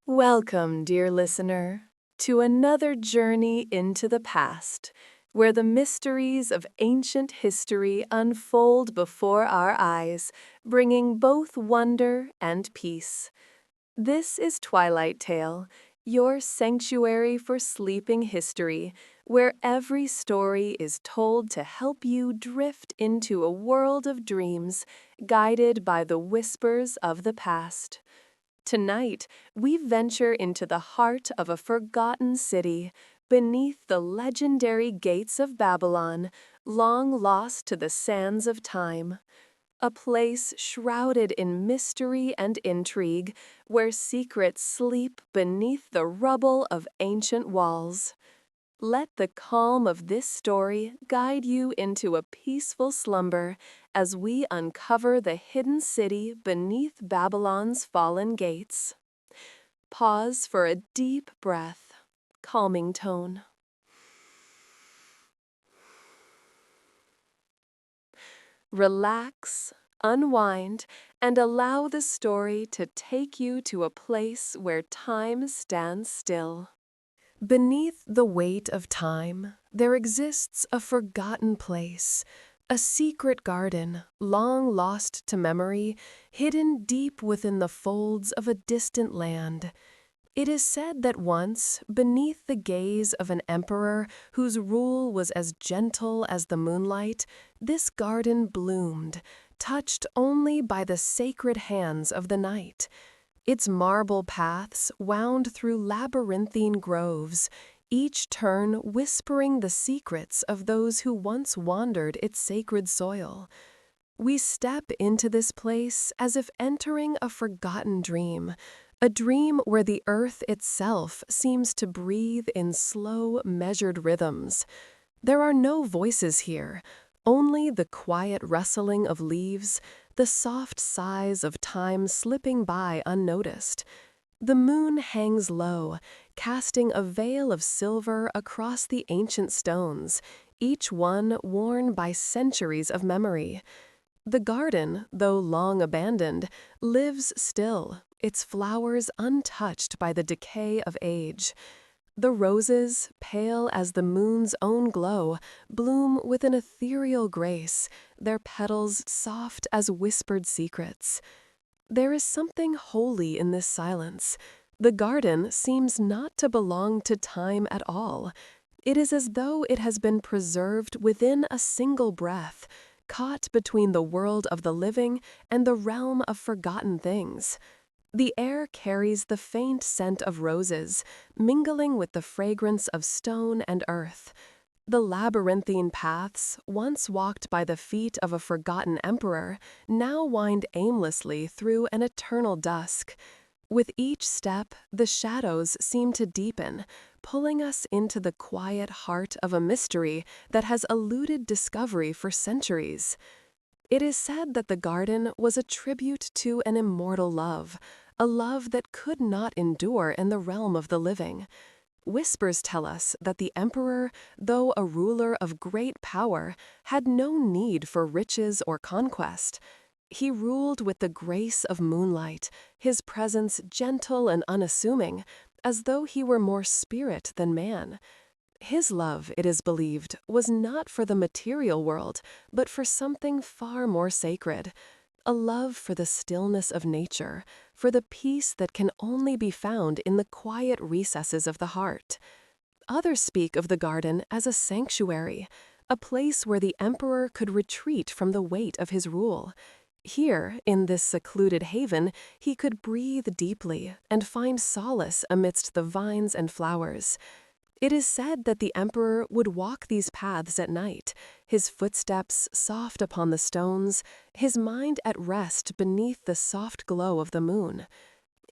Welcome, dear listener, to another journey into the past, where the mysteries of ancient history unfold before our eyes, bringing both wonder and peace. This is Twilight Tale, your sanctuary for sleeping history, where every story is told to help you drift into a world of dreams, guided by the whispers of the past. Tonight, we venture into the heart of a forgotten city, beneath the legendary gates of Babylon, long lost to the sands of time. A place shrouded in mystery and intrigue, where secrets sleep beneath the rubble of ancient walls. Let the calm of this story guide you into a peaceful slumber as we uncover the hidden city beneath Babylon's fallen gates. Pause for a deep breath, calming tone. Relax, unwind, and allow the story to take you to a place where time stands still. Beneath the weight of time, there exists a forgotten place, a secret garden, long lost to memory, hidden deep within the folds of a distant land. It is said that once, beneath the gaze of an emperor whose rule was as gentle as the moonlight, this garden bloomed, touched only by the sacred hands of the night. Its marble paths wound through labyrinthine groves, each turn whispering the secrets of those who once wandered its sacred soil. We step into this place as if entering a forgotten dream, a dream where the earth itself seems to breathe in slow, measured rhythms. There are no voices here, only the quiet rustling of leaves, the soft sighs of time slipping by unnoticed. The moon hangs low, casting a veil of silver across the ancient stones, each one worn by centuries of memory. The garden, though long abandoned, lives still, its flowers untouched by the decay of age. The roses, pale as the moon's own glow, bloom with an ethereal grace, their petals soft as whispered secrets. There is something holy in this silence. The garden seems not to belong to time at all. It is as though it has been preserved within a single breath, caught between the world of the living and the realm of forgotten things. The air carries the faint scent of roses, mingling with the fragrance of stone and earth. The labyrinthine paths, once walked by the feet of a forgotten emperor, now wind aimlessly through an eternal dusk. With each step, the shadows seem to deepen, pulling us into the quiet heart of a mystery that has eluded discovery for centuries. It is said that the garden was a tribute to an immortal love, a love that could not endure in the realm of the living. Whispers tell us that the emperor, though a ruler of great power, had no need for riches or conquest. He ruled with the grace of moonlight, his presence gentle and unassuming, as though he were more spirit than man. His love, it is believed, was not for the material world, but for something far more sacred. A love for the stillness of nature, for the peace that can only be found in the quiet recesses of the heart. Others speak of the garden as a sanctuary, a place where the emperor could retreat from the weight of his rule. Here, in this secluded haven, he could breathe deeply and find solace amidst the vines and flowers. It is said that the emperor would walk these paths at night, his footsteps soft upon the stones, his mind at rest beneath the soft glow of the moon.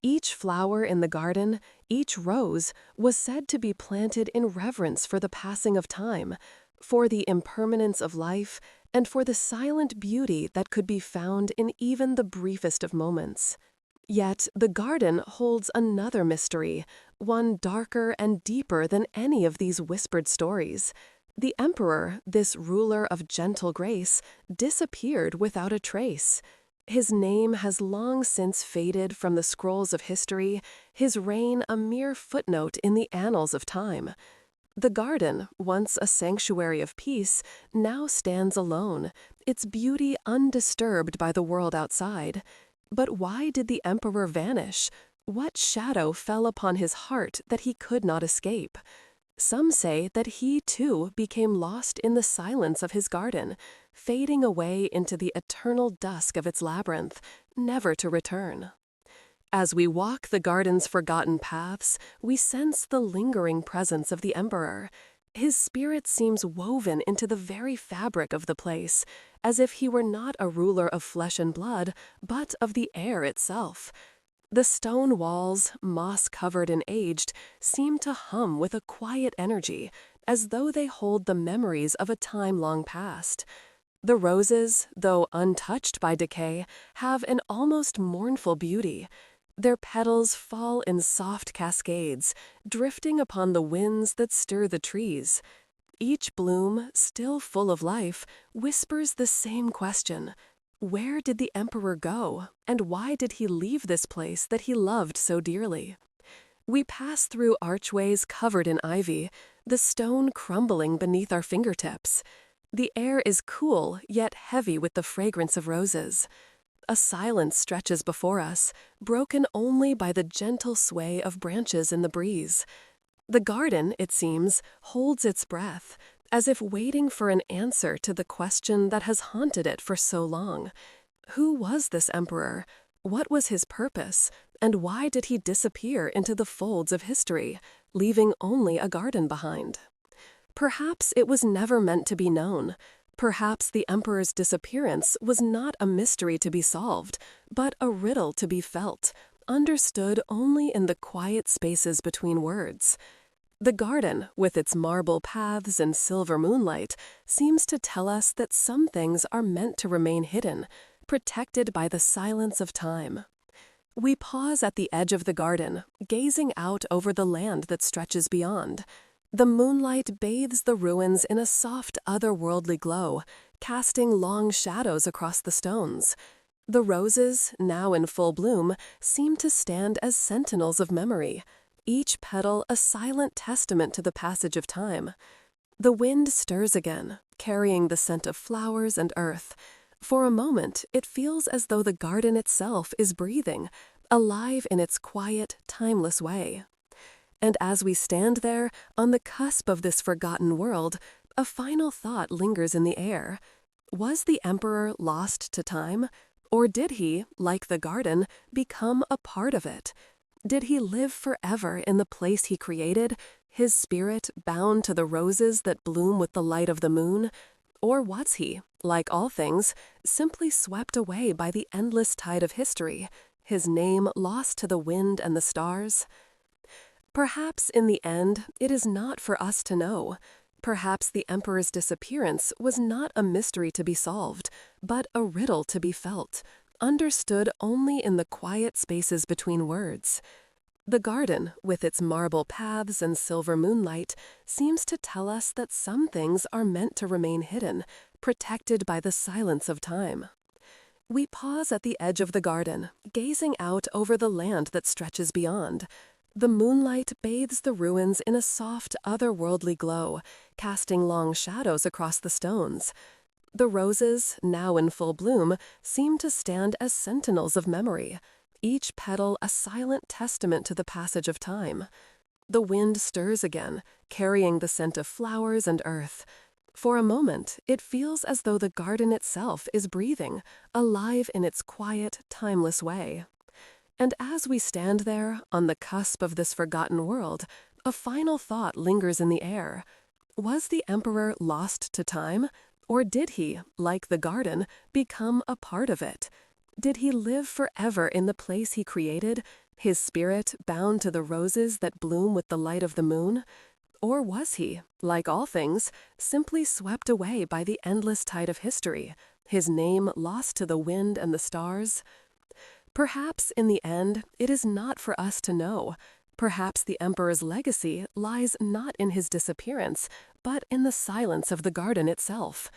Each flower in the garden, each rose, was said to be planted in reverence for the passing of time, for the impermanence of life, and for the silent beauty that could be found in even the briefest of moments. Yet the garden holds another mystery, one darker and deeper than any of these whispered stories. The emperor, this ruler of gentle grace, disappeared without a trace. His name has long since faded from the scrolls of history, his reign a mere footnote in the annals of time. The garden, once a sanctuary of peace, now stands alone, its beauty undisturbed by the world outside. But why did the emperor vanish? What shadow fell upon his heart that he could not escape? Some say that he, too, became lost in the silence of his garden, fading away into the eternal dusk of its labyrinth, never to return. As we walk the garden's forgotten paths, we sense the lingering presence of the emperor. His spirit seems woven into the very fabric of the place, as if he were not a ruler of flesh and blood, but of the air itself. The stone walls, moss-covered and aged, seem to hum with a quiet energy, as though they hold the memories of a time long past. The roses, though untouched by decay, have an almost mournful beauty. Their petals fall in soft cascades, drifting upon the winds that stir the trees. Each bloom, still full of life, whispers the same question. Where did the emperor go, and why did he leave this place that he loved so dearly? We pass through archways covered in ivy, the stone crumbling beneath our fingertips. The air is cool, yet heavy with the fragrance of roses. A silence stretches before us, broken only by the gentle sway of branches in the breeze. The garden, it seems, holds its breath, as if waiting for an answer to the question that has haunted it for so long. Who was this emperor? What was his purpose? And why did he disappear into the folds of history, leaving only a garden behind? Perhaps it was never meant to be known. Perhaps the emperor's disappearance was not a mystery to be solved, but a riddle to be felt, understood only in the quiet spaces between words. The garden, with its marble paths and silver moonlight, seems to tell us that some things are meant to remain hidden, protected by the silence of time. We pause at the edge of the garden, gazing out over the land that stretches beyond. The moonlight bathes the ruins in a soft, otherworldly glow, casting long shadows across the stones. The roses, now in full bloom, seem to stand as sentinels of memory, each petal a silent testament to the passage of time. The wind stirs again, carrying the scent of flowers and earth. For a moment, it feels as though the garden itself is breathing, alive in its quiet, timeless way. And as we stand there, on the cusp of this forgotten world, a final thought lingers in the air. Was the emperor lost to time? Or did he, like the garden, become a part of it? Did he live forever in the place he created, his spirit bound to the roses that bloom with the light of the moon? Or was he, like all things, simply swept away by the endless tide of history, his name lost to the wind and the stars? Perhaps in the end, it is not for us to know. Perhaps the emperor's disappearance was not a mystery to be solved, but a riddle to be felt, understood only in the quiet spaces between words. The garden, with its marble paths and silver moonlight, seems to tell us that some things are meant to remain hidden, protected by the silence of time. We pause at the edge of the garden, gazing out over the land that stretches beyond. The moonlight bathes the ruins in a soft, otherworldly glow, casting long shadows across the stones. The roses, now in full bloom, seem to stand as sentinels of memory, each petal a silent testament to the passage of time. The wind stirs again, carrying the scent of flowers and earth. For a moment, it feels as though the garden itself is breathing, alive in its quiet, timeless way. And as we stand there, on the cusp of this forgotten world, a final thought lingers in the air. Was the emperor lost to time? Or did he, like the garden, become a part of it? Did he live forever in the place he created, his spirit bound to the roses that bloom with the light of the moon? Or was he, like all things, simply swept away by the endless tide of history, his name lost to the wind and the stars? Perhaps, in the end, it is not for us to know. Perhaps the emperor's legacy lies not in his disappearance, but in the silence of the garden itself.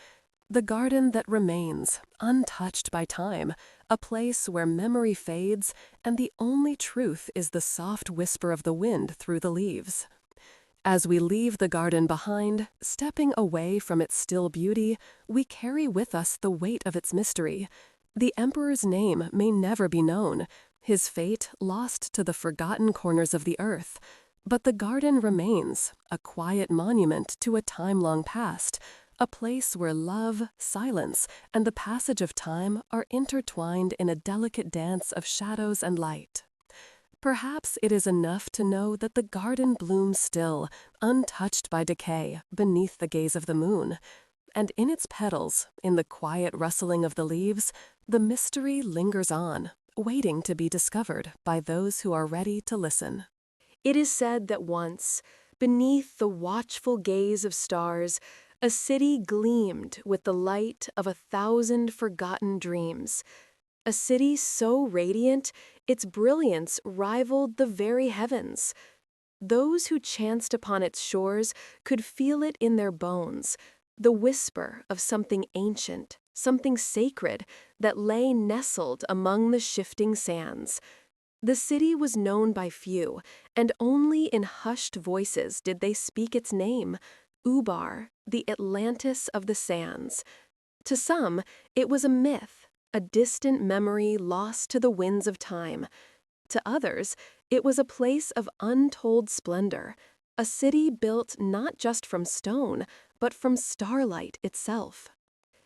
The garden that remains, untouched by time, a place where memory fades and the only truth is the soft whisper of the wind through the leaves. As we leave the garden behind, stepping away from its still beauty, we carry with us the weight of its mystery. The emperor's name may never be known, his fate lost to the forgotten corners of the earth. But the garden remains, a quiet monument to a time-long past, a place where love, silence, and the passage of time are intertwined in a delicate dance of shadows and light. Perhaps it is enough to know that the garden blooms still, untouched by decay, beneath the gaze of the moon. And in its petals, in the quiet rustling of the leaves, the mystery lingers on, waiting to be discovered by those who are ready to listen. It is said that once, beneath the watchful gaze of stars, a city gleamed with the light of 1,000 forgotten dreams. A city so radiant, its brilliance rivaled the very heavens. Those who chanced upon its shores could feel it in their bones, the whisper of something ancient, something sacred that lay nestled among the shifting sands. The city was known by few, and only in hushed voices did they speak its name, Ubar, the Atlantis of the sands. To some, it was a myth, a distant memory lost to the winds of time. To others, it was a place of untold splendor, a city built not just from stone, but from starlight itself.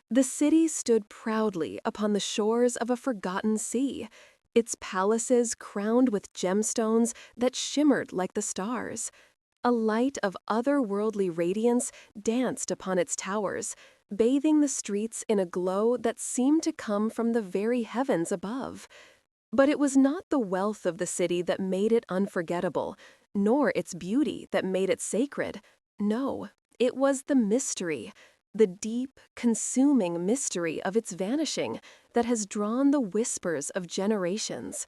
The city stood proudly upon the shores of a forgotten sea, its palaces crowned with gemstones that shimmered like the stars. A light of otherworldly radiance danced upon its towers, bathing the streets in a glow that seemed to come from the very heavens above. But it was not the wealth of the city that made it unforgettable, nor its beauty that made it sacred. No, it was the mystery, the deep, consuming mystery of its vanishing that has drawn the whispers of generations.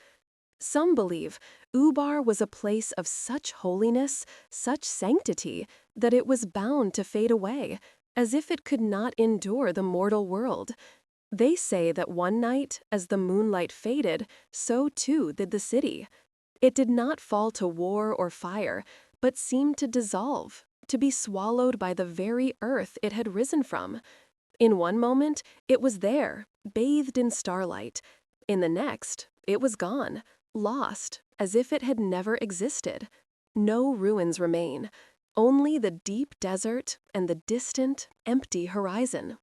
Some believe Ubar was a place of such holiness, such sanctity, that it was bound to fade away, as if it could not endure the mortal world. They say that one night, as the moonlight faded, so too did the city. It did not fall to war or fire, but seemed to dissolve, to be swallowed by the very earth it had risen from. In one moment, it was there, bathed in starlight. In the next, it was gone, lost, as if it had never existed. No ruins remain, only the deep desert and the distant, empty horizon.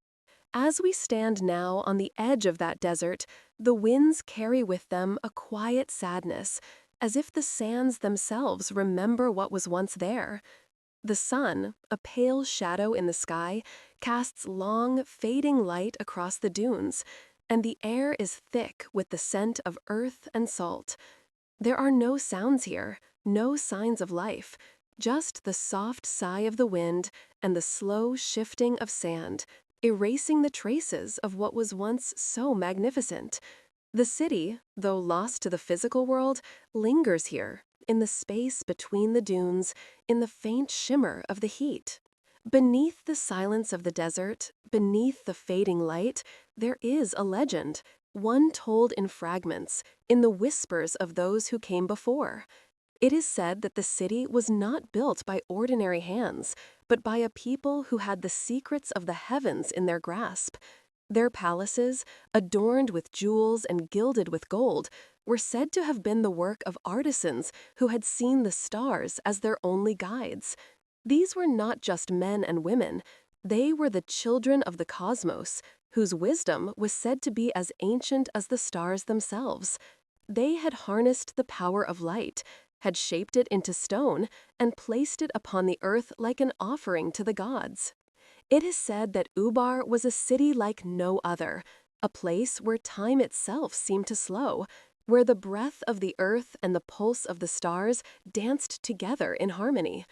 As we stand now on the edge of that desert, the winds carry with them a quiet sadness, as if the sands themselves remember what was once there. The sun, a pale shadow in the sky, casts long, fading light across the dunes, and the air is thick with the scent of earth and salt. There are no sounds here, no signs of life, just the soft sigh of the wind and the slow shifting of sand, erasing the traces of what was once so magnificent. The city, though lost to the physical world, lingers here, in the space between the dunes, in the faint shimmer of the heat. Beneath the silence of the desert, beneath the fading light, there is a legend, one told in fragments, in the whispers of those who came before. It is said that the city was not built by ordinary hands, but by a people who had the secrets of the heavens in their grasp. Their palaces, adorned with jewels and gilded with gold, were said to have been the work of artisans who had seen the stars as their only guides. These were not just men and women, they were the children of the cosmos, whose wisdom was said to be as ancient as the stars themselves. They had harnessed the power of light, had shaped it into stone, and placed it upon the earth like an offering to the gods. It is said that Ubar was a city like no other, a place where time itself seemed to slow, where the breath of the earth and the pulse of the stars danced together in harmony.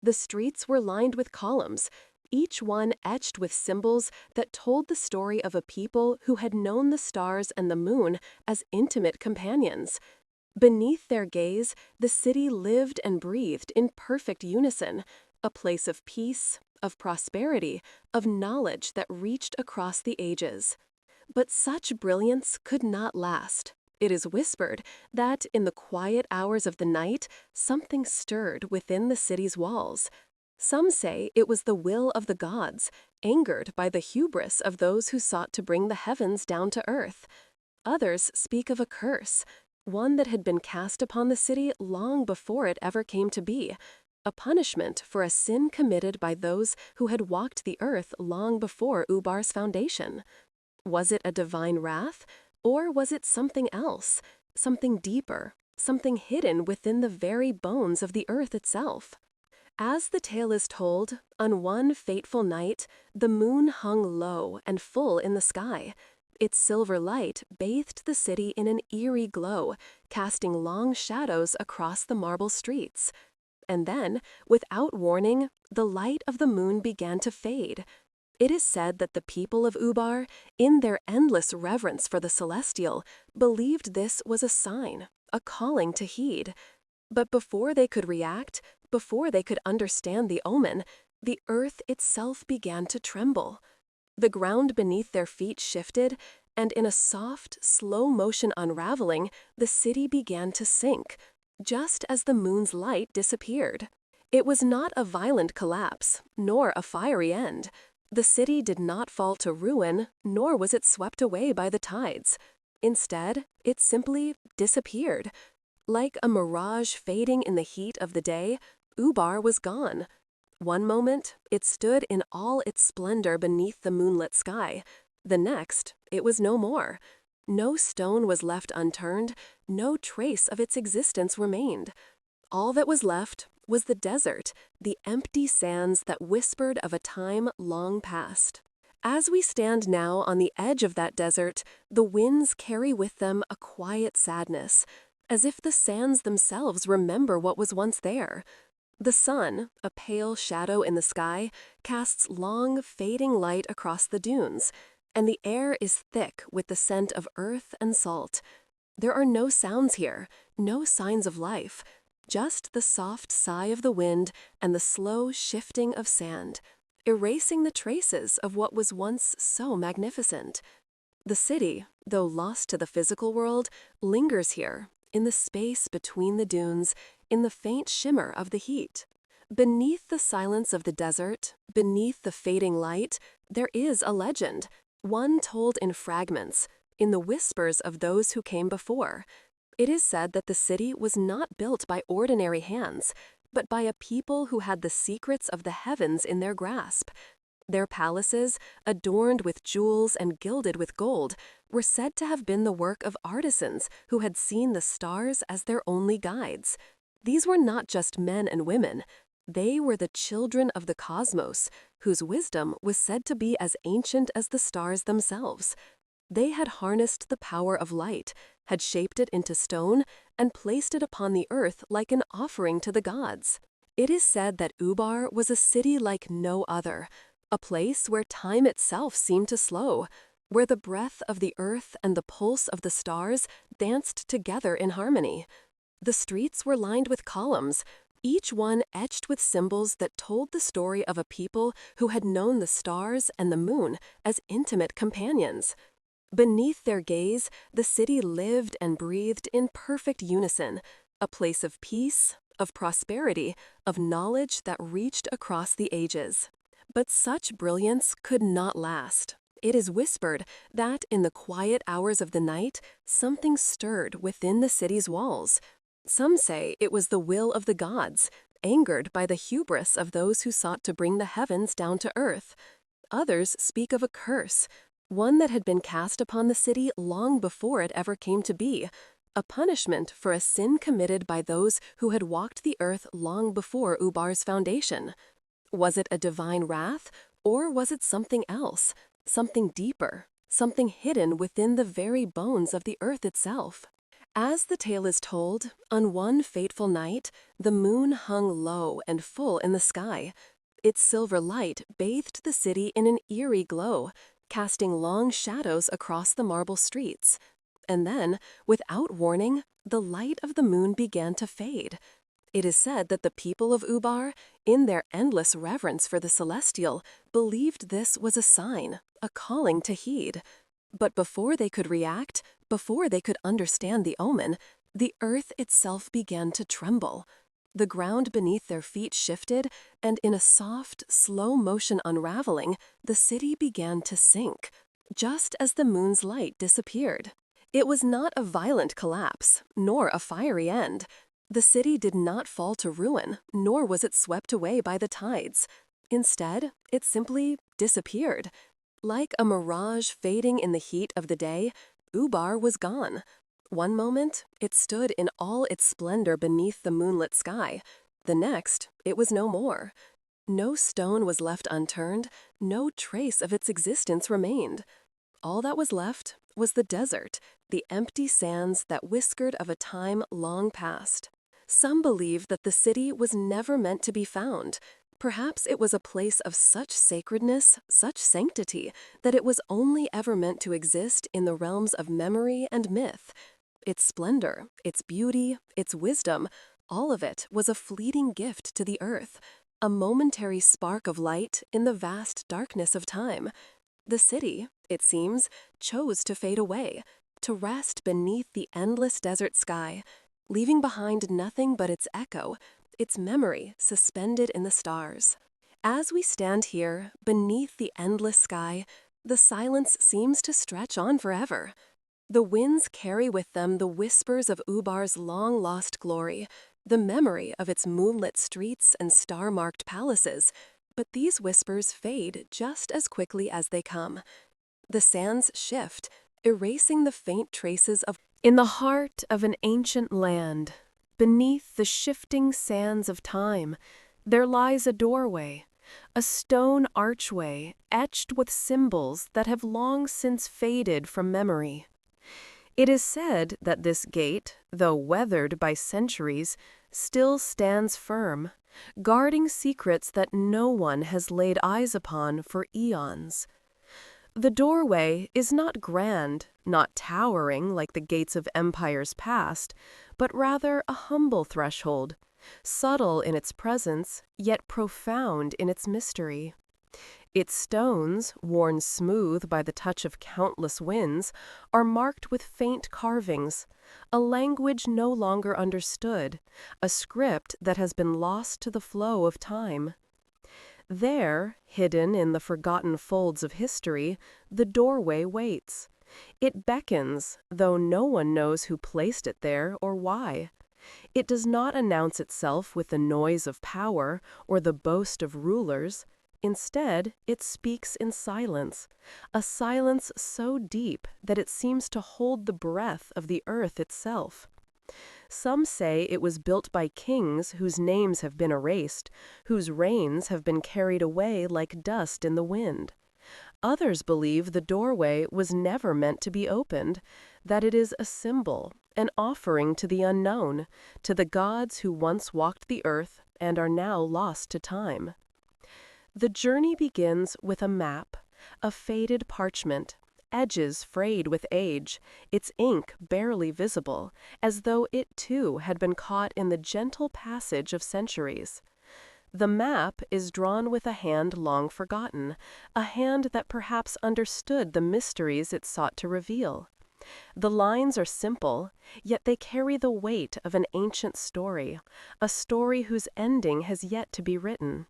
The streets were lined with columns, each one etched with symbols that told the story of a people who had known the stars and the moon as intimate companions. Beneath their gaze, the city lived and breathed in perfect unison, a place of peace, of prosperity, of knowledge that reached across the ages. But such brilliance could not last. It is whispered that in the quiet hours of the night, something stirred within the city's walls. Some say it was the will of the gods, angered by the hubris of those who sought to bring the heavens down to earth. Others speak of a curse, one that had been cast upon the city long before it ever came to be, a punishment for a sin committed by those who had walked the earth long before Ubar's foundation. Was it a divine wrath, or was it something else, something deeper, something hidden within the very bones of the earth itself? As the tale is told, on one fateful night, the moon hung low and full in the sky. Its silver light bathed the city in an eerie glow, casting long shadows across the marble streets. And then, without warning, the light of the moon began to fade. It is said that the people of Ubar, in their endless reverence for the celestial, believed this was a sign, a calling to heed. But before they could react, before they could understand the omen, the earth itself began to tremble. The ground beneath their feet shifted, and in a soft, slow-motion unraveling, the city began to sink, just as the moon's light disappeared. It was not a violent collapse, nor a fiery end. The city did not fall to ruin, nor was it swept away by the tides. Instead, it simply disappeared. Like a mirage fading in the heat of the day, Ubar was gone. One moment, it stood in all its splendor beneath the moonlit sky. The next, it was no more. No stone was left unturned, no trace of its existence remained. All that was left was the desert, the empty sands that whispered of a time long past. As we stand now on the edge of that desert, the winds carry with them a quiet sadness, as if the sands themselves remember what was once there. The sun, a pale shadow in the sky, casts long, fading light across the dunes, and the air is thick with the scent of earth and salt. There are no sounds here, no signs of life, just the soft sigh of the wind and the slow shifting of sand, erasing the traces of what was once so magnificent. The city, though lost to the physical world, lingers here, in the space between the dunes, in the faint shimmer of the heat. Beneath the silence of the desert, beneath the fading light, there is a legend, one told in fragments, in the whispers of those who came before. It is said that the city was not built by ordinary hands, but by a people who had the secrets of the heavens in their grasp. Their palaces, adorned with jewels and gilded with gold, were said to have been the work of artisans who had seen the stars as their only guides. These were not just men and women. They were the children of the cosmos, whose wisdom was said to be as ancient as the stars themselves. They had harnessed the power of light, had shaped it into stone, and placed it upon the earth like an offering to the gods. It is said that Ubar was a city like no other, a place where time itself seemed to slow, where the breath of the earth and the pulse of the stars danced together in harmony. The streets were lined with columns, each one etched with symbols that told the story of a people who had known the stars and the moon as intimate companions. Beneath their gaze, the city lived and breathed in perfect unison, a place of peace, of prosperity, of knowledge that reached across the ages. But such brilliance could not last. It is whispered that in the quiet hours of the night, something stirred within the city's walls. Some say it was the will of the gods, angered by the hubris of those who sought to bring the heavens down to earth. Others speak of a curse, one that had been cast upon the city long before it ever came to be, a punishment for a sin committed by those who had walked the earth long before Ubar's foundation. Was it a divine wrath, or was it something else, something deeper, something hidden within the very bones of the earth itself? As the tale is told, on one fateful night, the moon hung low and full in the sky. Its silver light bathed the city in an eerie glow, casting long shadows across the marble streets. And then, without warning, the light of the moon began to fade. It is said that the people of Ubar, in their endless reverence for the celestial, believed this was a sign, a calling to heed. But before they could react, before they could understand the omen, the earth itself began to tremble. The ground beneath their feet shifted, and in a soft, slow-motion unraveling, the city began to sink, just as the moon's light disappeared. It was not a violent collapse, nor a fiery end. The city did not fall to ruin, nor was it swept away by the tides. Instead, it simply disappeared. Like a mirage fading in the heat of the day, Ubar was gone. One moment, it stood in all its splendor beneath the moonlit sky. The next, it was no more. No stone was left unturned, no trace of its existence remained. All that was left was the desert, the empty sands that whispered of a time long past. Some believe that the city was never meant to be found. Perhaps it was a place of such sacredness, such sanctity, that it was only ever meant to exist in the realms of memory and myth. Its splendor, its beauty, its wisdom, all of it was a fleeting gift to the earth, a momentary spark of light in the vast darkness of time. The city, it seems, chose to fade away, to rest beneath the endless desert sky, leaving behind nothing but its echo, its memory suspended in the stars. As we stand here, beneath the endless sky, the silence seems to stretch on forever. The winds carry with them the whispers of Ubar's long-lost glory, the memory of its moonlit streets and star-marked palaces, but these whispers fade just as quickly as they come. The sands shift, erasing the faint traces of. In the heart of an ancient land, beneath the shifting sands of time, there lies a doorway, a stone archway etched with symbols that have long since faded from memory. It is said that this gate, though weathered by centuries, still stands firm, guarding secrets that no one has laid eyes upon for eons. The doorway is not grand, not towering like the gates of empires past, but rather a humble threshold, subtle in its presence, yet profound in its mystery. Its stones, worn smooth by the touch of countless winds, are marked with faint carvings, a language no longer understood, a script that has been lost to the flow of time. There, hidden in the forgotten folds of history, the doorway waits. It beckons, though no one knows who placed it there or why. It does not announce itself with the noise of power or the boast of rulers. Instead, it speaks in silence, a silence so deep that it seems to hold the breath of the earth itself. Some say it was built by kings whose names have been erased, whose reigns have been carried away like dust in the wind. Others believe the doorway was never meant to be opened, that it is a symbol, an offering to the unknown, to the gods who once walked the earth and are now lost to time. The journey begins with a map, a faded parchment, edges frayed with age, its ink barely visible, as though it too had been caught in the gentle passage of centuries. The map is drawn with a hand long forgotten, a hand that perhaps understood the mysteries it sought to reveal. The lines are simple, yet they carry the weight of an ancient story, a story whose ending has yet to be written.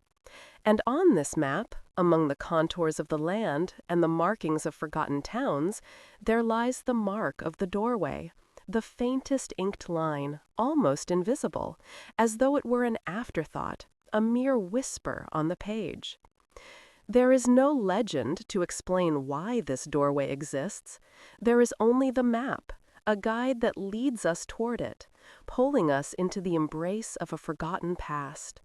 And on this map, among the contours of the land and the markings of forgotten towns, there lies the mark of the doorway, the faintest inked line, almost invisible, as though it were an afterthought, a mere whisper on the page. There is no legend to explain why this doorway exists. There is only the map, a guide that leads us toward it, pulling us into the embrace of a forgotten past.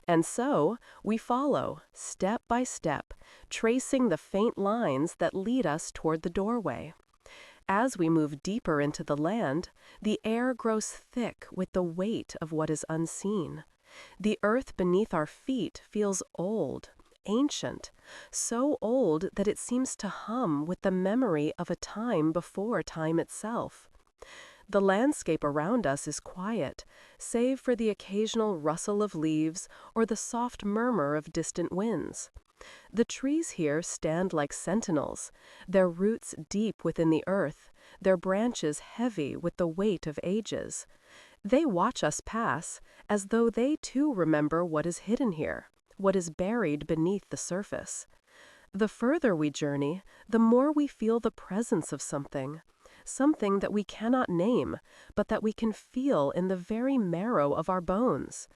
And so, we follow, step by step, tracing the faint lines that lead us toward the doorway. As we move deeper into the land, the air grows thick with the weight of what is unseen. The earth beneath our feet feels old, ancient, so old that it seems to hum with the memory of a time before time itself. The landscape around us is quiet, save for the occasional rustle of leaves or the soft murmur of distant winds. The trees here stand like sentinels, their roots deep within the earth, their branches heavy with the weight of ages. They watch us pass, as though they too remember what is hidden here, what is buried beneath the surface. The further we journey, the more we feel the presence of something that we cannot name, but that we can feel in the very marrow of our bones.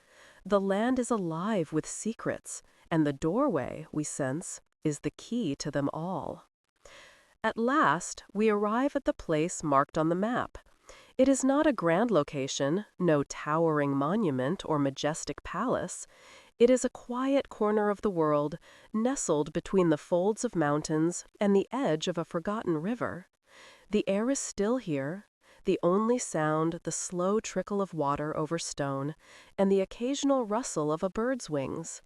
The land is alive with secrets, and the doorway, we sense, is the key to them all. At last, we arrive at the place marked on the map. It is not a grand location, no towering monument or majestic palace. It is a quiet corner of the world, nestled between the folds of mountains and the edge of a forgotten river. The air is still here, the only sound the slow trickle of water over stone and the occasional rustle of a bird's wings.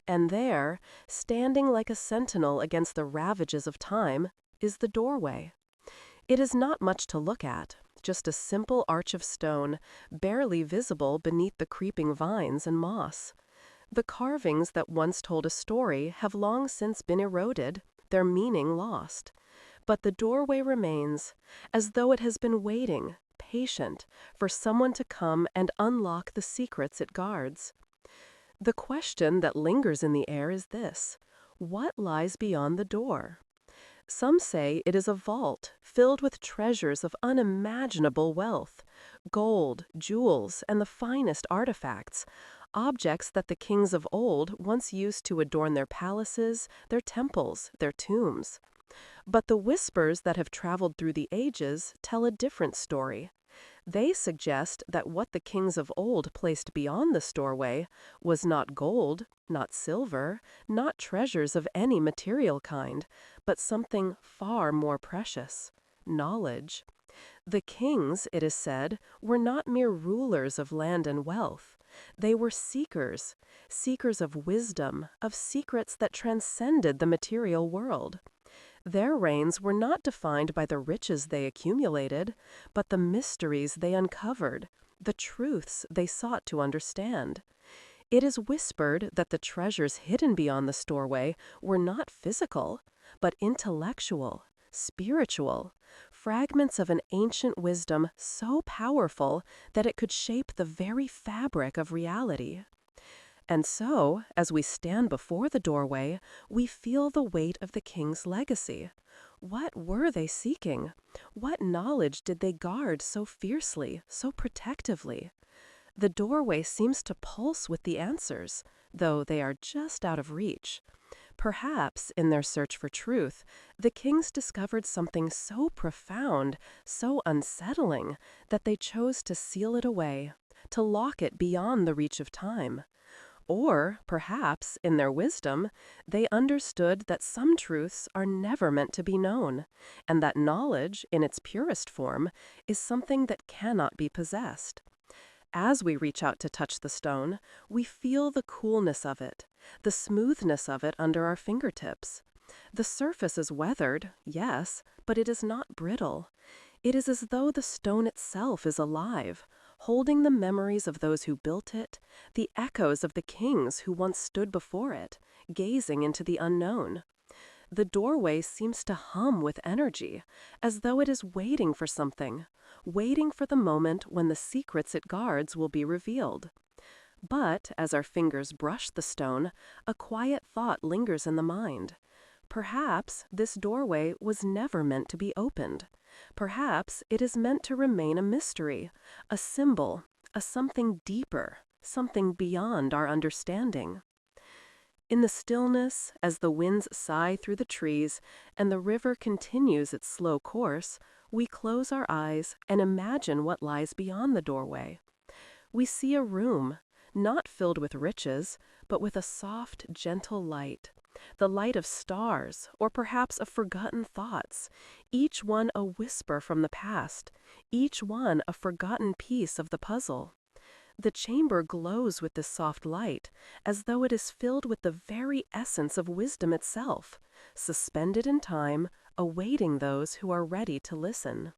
And there, standing like a sentinel against the ravages of time, is the doorway. It is not much to look at, just a simple arch of stone, barely visible beneath the creeping vines and moss. The carvings that once told a story have long since been eroded, their meaning lost. But the doorway remains, as though it has been waiting, patient, for someone to come and unlock the secrets it guards. The question that lingers in the air is this: what lies beyond the door? Some say it is a vault filled with treasures of unimaginable wealth, gold, jewels, and the finest artifacts, objects that the kings of old once used to adorn their palaces, their temples, their tombs. But the whispers that have traveled through the ages tell a different story. They suggest that what the kings of old placed beyond the doorway was not gold, not silver, not treasures of any material kind, but something far more precious: knowledge. The kings, it is said, were not mere rulers of land and wealth. They were seekers, seekers of wisdom, of secrets that transcended the material world. Their reigns were not defined by the riches they accumulated, but the mysteries they uncovered, the truths they sought to understand. It is whispered that the treasures hidden beyond the doorway were not physical, but intellectual, spiritual, fragments of an ancient wisdom so powerful that it could shape the very fabric of reality. And so, as we stand before the doorway, we feel the weight of the king's legacy. What were they seeking? What knowledge did they guard so fiercely, so protectively? The doorway seems to pulse with the answers, though they are just out of reach. Perhaps, in their search for truth, the kings discovered something so profound, so unsettling, that they chose to seal it away, to lock it beyond the reach of time. Or, perhaps, in their wisdom, they understood that some truths are never meant to be known, and that knowledge, in its purest form, is something that cannot be possessed. As we reach out to touch the stone, we feel the coolness of it, the smoothness of it under our fingertips. The surface is weathered, yes, but it is not brittle. It is as though the stone itself is alive, holding the memories of those who built it, the echoes of the kings who once stood before it, gazing into the unknown. The doorway seems to hum with energy, as though it is waiting for something, waiting for the moment when the secrets it guards will be revealed. But, as our fingers brush the stone, a quiet thought lingers in the mind. Perhaps this doorway was never meant to be opened. Perhaps it is meant to remain a mystery, a symbol, a something deeper, something beyond our understanding. In the stillness, as the winds sigh through the trees and the river continues its slow course, we close our eyes and imagine what lies beyond the doorway. We see a room, not filled with riches, but with a soft, gentle light, the light of stars, or perhaps of forgotten thoughts, each one a whisper from the past, each one a forgotten piece of the puzzle. The chamber glows with this soft light, as though it is filled with the very essence of wisdom itself, suspended in time, awaiting those who are ready to listen.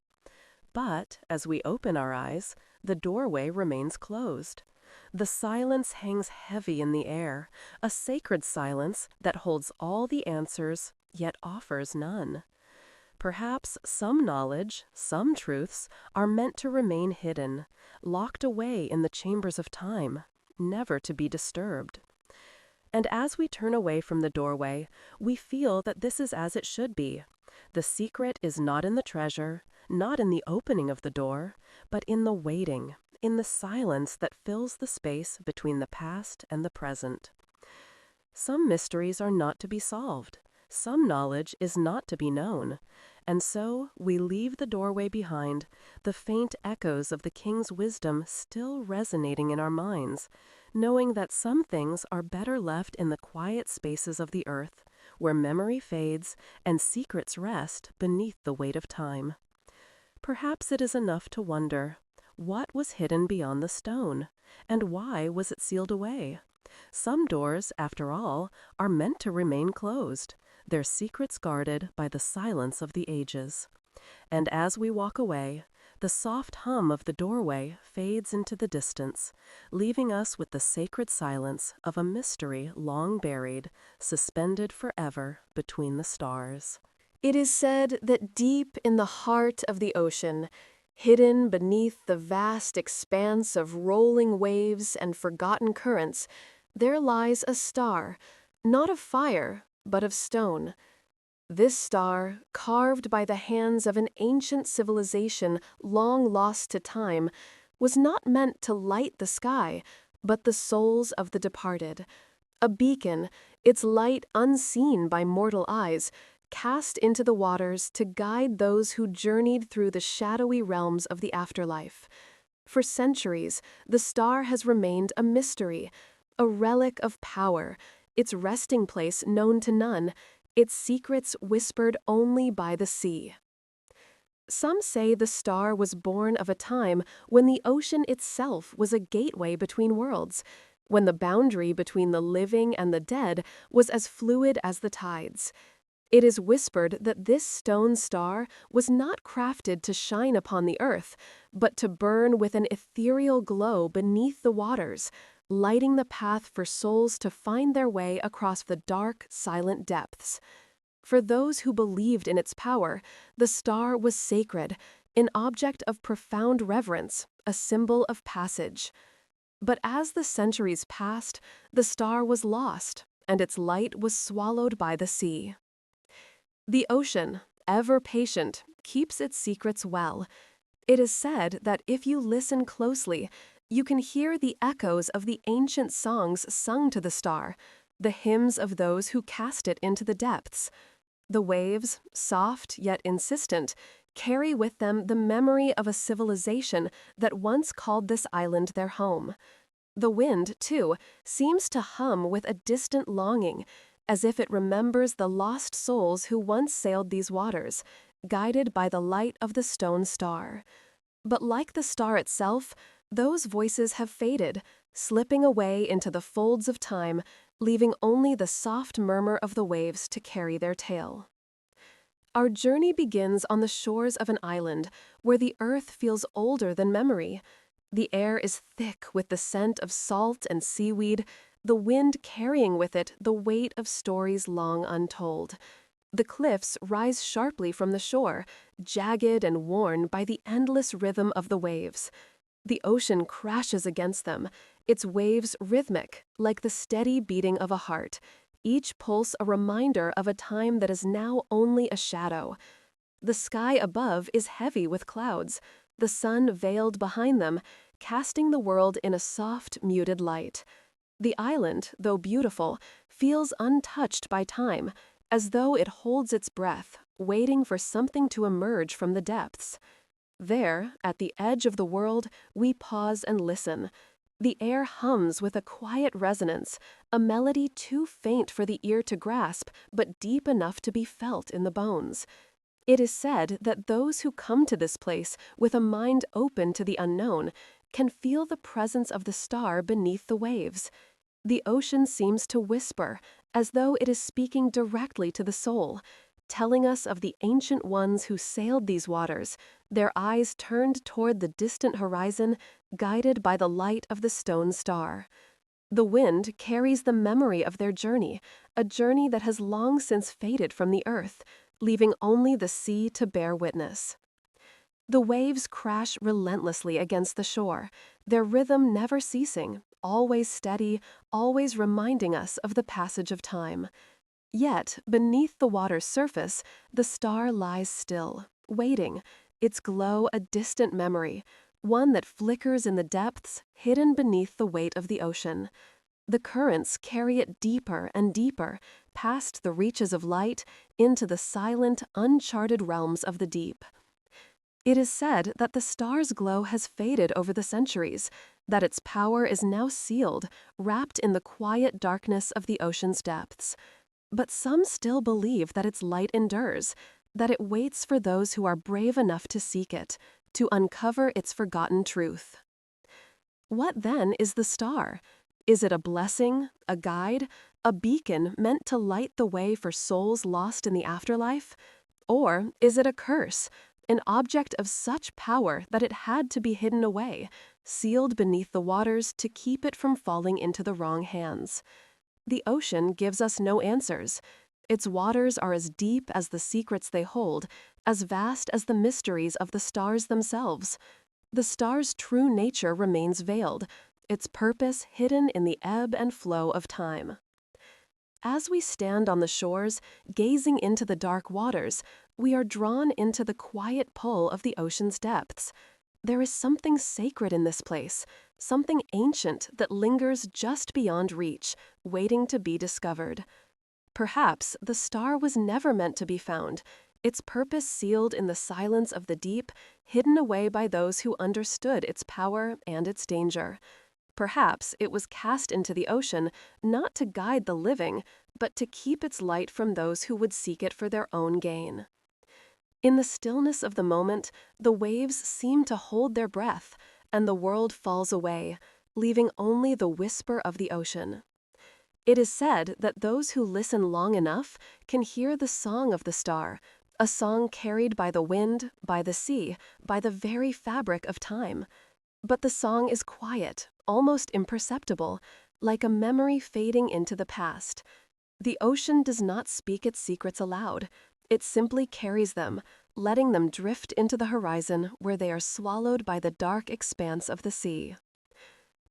But as we open our eyes, the doorway remains closed. The silence hangs heavy in the air, a sacred silence that holds all the answers, yet offers none. Perhaps some knowledge, some truths, are meant to remain hidden, locked away in the chambers of time, never to be disturbed. And as we turn away from the doorway, we feel that this is as it should be. The secret is not in the treasure, not in the opening of the door, but in the waiting, in the silence that fills the space between the past and the present. Some mysteries are not to be solved. Some knowledge is not to be known. And so we leave the doorway behind, the faint echoes of the king's wisdom still resonating in our minds, knowing that some things are better left in the quiet spaces of the earth, where memory fades and secrets rest beneath the weight of time. Perhaps it is enough to wonder, what was hidden beyond the stone, and why was it sealed away? Some doors, after all, are meant to remain closed, their secrets guarded by the silence of the ages. And as we walk away, the soft hum of the doorway fades into the distance, leaving us with the sacred silence of a mystery long buried, suspended forever between the stars. It is said that deep in the heart of the ocean, hidden beneath the vast expanse of rolling waves and forgotten currents, there lies a star, not of fire, but of stone. This star, carved by the hands of an ancient civilization long lost to time, was not meant to light the sky, but the souls of the departed. A beacon, its light unseen by mortal eyes, cast into the waters to guide those who journeyed through the shadowy realms of the afterlife. For centuries, the star has remained a mystery, a relic of power, its resting place known to none, its secrets whispered only by the sea. Some say the star was born of a time when the ocean itself was a gateway between worlds, when the boundary between the living and the dead was as fluid as the tides. It is whispered that this stone star was not crafted to shine upon the earth, but to burn with an ethereal glow beneath the waters, lighting the path for souls to find their way across the dark, silent depths. For those who believed in its power, the star was sacred, an object of profound reverence, a symbol of passage. But as the centuries passed, the star was lost, and its light was swallowed by the sea. The ocean, ever patient, keeps its secrets well. It is said that if you listen closely, you can hear the echoes of the ancient songs sung to the star, the hymns of those who cast it into the depths. The waves, soft yet insistent, carry with them the memory of a civilization that once called this island their home. The wind, too, seems to hum with a distant longing, as if it remembers the lost souls who once sailed these waters, guided by the light of the stone star. But like the star itself, those voices have faded, slipping away into the folds of time, leaving only the soft murmur of the waves to carry their tale. Our journey begins on the shores of an island where the earth feels older than memory. The air is thick with the scent of salt and seaweed, the wind carrying with it the weight of stories long untold. The cliffs rise sharply from the shore, jagged and worn by the endless rhythm of the waves. The ocean crashes against them, its waves rhythmic, like the steady beating of a heart, each pulse a reminder of a time that is now only a shadow. The sky above is heavy with clouds, the sun veiled behind them, casting the world in a soft, muted light. The island, though beautiful, feels untouched by time, as though it holds its breath, waiting for something to emerge from the depths. There, at the edge of the world, we pause and listen. The air hums with a quiet resonance, a melody too faint for the ear to grasp, but deep enough to be felt in the bones. It is said that those who come to this place with a mind open to the unknown can feel the presence of the star beneath the waves. The ocean seems to whisper, as though it is speaking directly to the soul. telling us of the ancient ones who sailed these waters, their eyes turned toward the distant horizon, guided by the light of the stone star. The wind carries the memory of their journey, a journey that has long since faded from the earth, leaving only the sea to bear witness. The waves crash relentlessly against the shore, their rhythm never ceasing, always steady, always reminding us of the passage of time. Yet, beneath the water's surface, the star lies still, waiting, its glow a distant memory, one that flickers in the depths, hidden beneath the weight of the ocean. The currents carry it deeper and deeper, past the reaches of light, into the silent, uncharted realms of the deep. It is said that the star's glow has faded over the centuries, that its power is now sealed, wrapped in the quiet darkness of the ocean's depths. But some still believe that its light endures, that it waits for those who are brave enough to seek it, to uncover its forgotten truth. What then is the star? Is it a blessing, a guide, a beacon meant to light the way for souls lost in the afterlife? Or is it a curse, an object of such power that it had to be hidden away, sealed beneath the waters to keep it from falling into the wrong hands? The ocean gives us no answers. Its waters are as deep as the secrets they hold, as vast as the mysteries of the stars themselves. The star's true nature remains veiled, its purpose hidden in the ebb and flow of time. As we stand on the shores, gazing into the dark waters, we are drawn into the quiet pull of the ocean's depths. There is something sacred in this place, something ancient that lingers just beyond reach, waiting to be discovered. Perhaps the star was never meant to be found, its purpose sealed in the silence of the deep, hidden away by those who understood its power and its danger. Perhaps it was cast into the ocean not to guide the living, but to keep its light from those who would seek it for their own gain. In the stillness of the moment, the waves seem to hold their breath, and the world falls away, leaving only the whisper of the ocean. It is said that those who listen long enough can hear the song of the star, a song carried by the wind, by the sea, by the very fabric of time. But the song is quiet, almost imperceptible, like a memory fading into the past. The ocean does not speak its secrets aloud. It simply carries them, letting them drift into the horizon where they are swallowed by the dark expanse of the sea.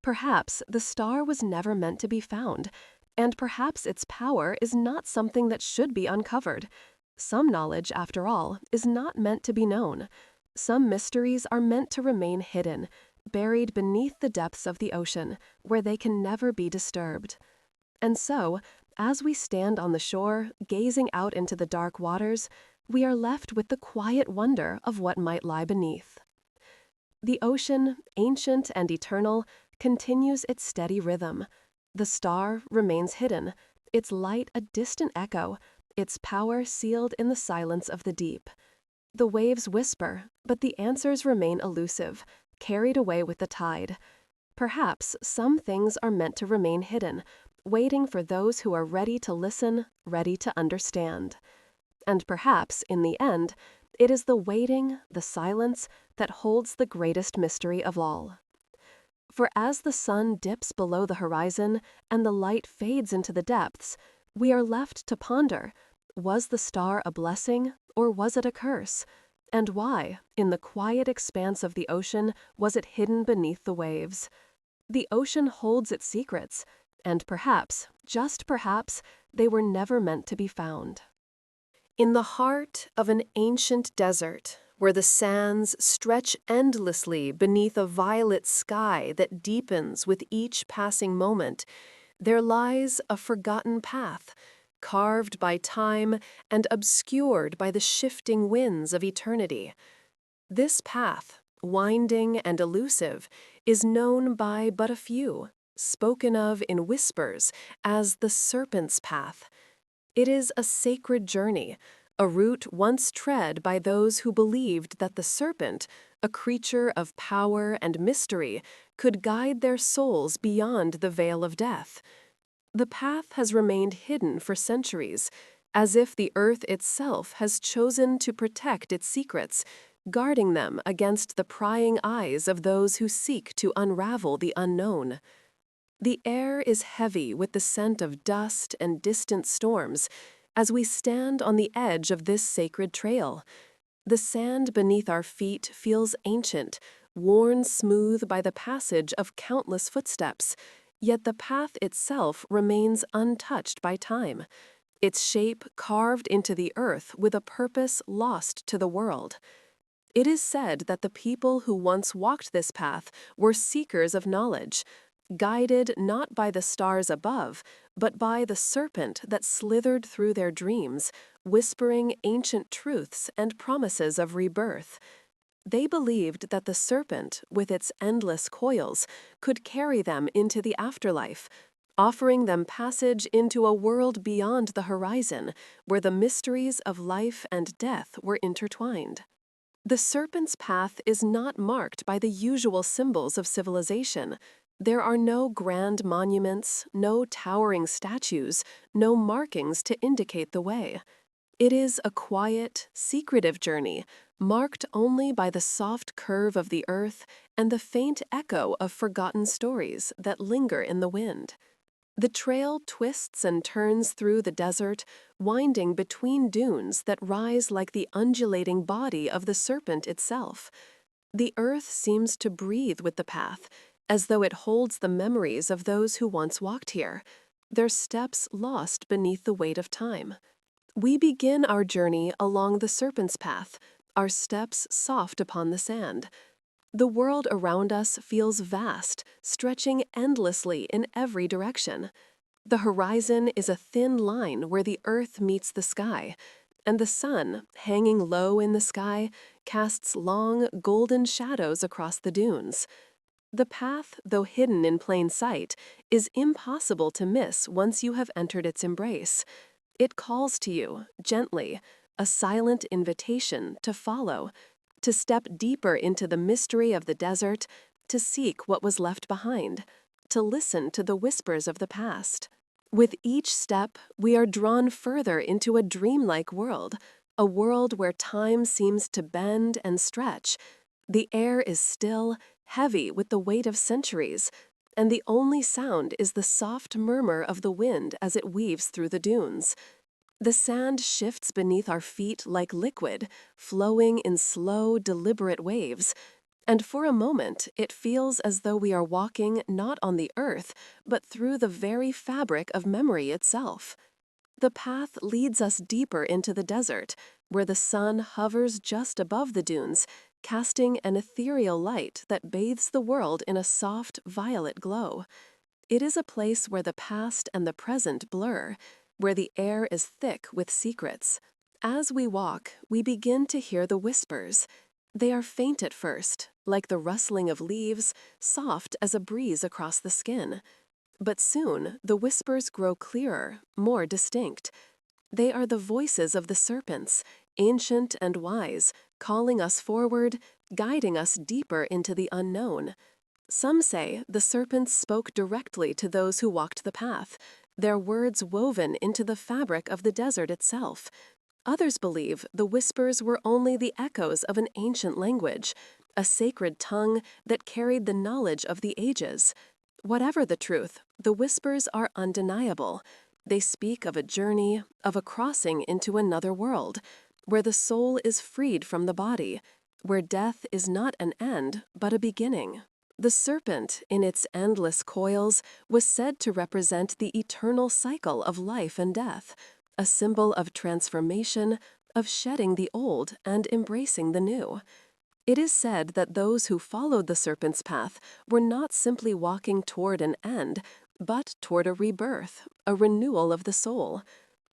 Perhaps the star was never meant to be found, and perhaps its power is not something that should be uncovered. Some knowledge, after all, is not meant to be known. Some mysteries are meant to remain hidden, buried beneath the depths of the ocean, where they can never be disturbed. And so, as we stand on the shore, gazing out into the dark waters, we are left with the quiet wonder of what might lie beneath. The ocean, ancient and eternal, continues its steady rhythm. The star remains hidden, its light a distant echo, its power sealed in the silence of the deep. The waves whisper, but the answers remain elusive, carried away with the tide. Perhaps some things are meant to remain hidden, waiting for those who are ready to listen, ready to understand. And perhaps, in the end, it is the waiting, the silence, that holds the greatest mystery of all. For as the sun dips below the horizon and the light fades into the depths, we are left to ponder, was the star a blessing or was it a curse? And why, in the quiet expanse of the ocean, was it hidden beneath the waves? The ocean holds its secrets, and perhaps, just perhaps, they were never meant to be found. In the heart of an ancient desert, where the sands stretch endlessly beneath a violet sky that deepens with each passing moment, there lies a forgotten path, carved by time and obscured by the shifting winds of eternity. This path, winding and elusive, is known by but a few, spoken of in whispers as the serpent's path. It is a sacred journey, a route once tread by those who believed that the serpent, a creature of power and mystery, could guide their souls beyond the veil of death. The path has remained hidden for centuries, as if the earth itself has chosen to protect its secrets, guarding them against the prying eyes of those who seek to unravel the unknown. The air is heavy with the scent of dust and distant storms as we stand on the edge of this sacred trail. The sand beneath our feet feels ancient, worn smooth by the passage of countless footsteps, yet the path itself remains untouched by time, its shape carved into the earth with a purpose lost to the world. It is said that the people who once walked this path were seekers of knowledge, guided not by the stars above, but by the serpent that slithered through their dreams, whispering ancient truths and promises of rebirth. They believed that the serpent, with its endless coils, could carry them into the afterlife, offering them passage into a world beyond the horizon, where the mysteries of life and death were intertwined. The serpent's path is not marked by the usual symbols of civilization. There are no grand monuments, no towering statues, no markings to indicate the way. It is a quiet, secretive journey, marked only by the soft curve of the earth and the faint echo of forgotten stories that linger in the wind. The trail twists and turns through the desert, winding between dunes that rise like the undulating body of the serpent itself. The earth seems to breathe with the path, as though it holds the memories of those who once walked here, their steps lost beneath the weight of time. We begin our journey along the serpent's path, our steps soft upon the sand. The world around us feels vast, stretching endlessly in every direction. The horizon is a thin line where the earth meets the sky, and the sun, hanging low in the sky, casts long, golden shadows across the dunes. The path, though hidden in plain sight, is impossible to miss once you have entered its embrace. It calls to you, gently, a silent invitation to follow, to step deeper into the mystery of the desert, to seek what was left behind, to listen to the whispers of the past. With each step, we are drawn further into a dreamlike world, a world where time seems to bend and stretch. The air is still, heavy with the weight of centuries, and the only sound is the soft murmur of the wind as it weaves through the dunes. The sand shifts beneath our feet like liquid, flowing in slow, deliberate waves, and for a moment it feels as though we are walking not on the earth, but through the very fabric of memory itself. The path leads us deeper into the desert, where the sun hovers just above the dunes, casting an ethereal light that bathes the world in a soft, violet glow. It is a place where the past and the present blur, where the air is thick with secrets. As we walk, we begin to hear the whispers. They are faint at first, like the rustling of leaves, soft as a breeze across the skin. But soon, the whispers grow clearer, more distinct. They are the voices of the serpents, ancient and wise, calling us forward, guiding us deeper into the unknown. Some say the serpents spoke directly to those who walked the path, their words woven into the fabric of the desert itself. Others believe the whispers were only the echoes of an ancient language, a sacred tongue that carried the knowledge of the ages. Whatever the truth, the whispers are undeniable. They speak of a journey, of a crossing into another world, where the soul is freed from the body, where death is not an end, but a beginning. The serpent, in its endless coils, was said to represent the eternal cycle of life and death, a symbol of transformation, of shedding the old and embracing the new. It is said that those who followed the serpent's path were not simply walking toward an end, but toward a rebirth, a renewal of the soul.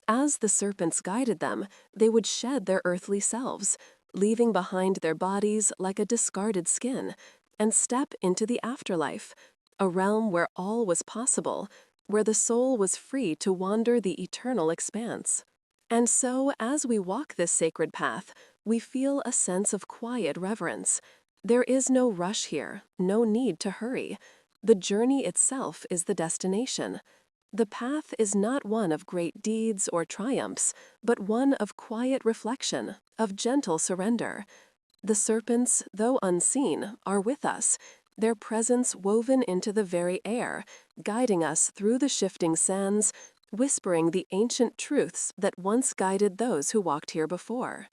As the serpents guided them, they would shed their earthly selves, leaving behind their bodies like a discarded skin, and step into the afterlife, a realm where all was possible, where the soul was free to wander the eternal expanse. And so, as we walk this sacred path, we feel a sense of quiet reverence. There is no rush here, no need to hurry. The journey itself is the destination. The path is not one of great deeds or triumphs, but one of quiet reflection, of gentle surrender. The serpents, though unseen, are with us, their presence woven into the very air, guiding us through the shifting sands, whispering the ancient truths that once guided those who walked here before.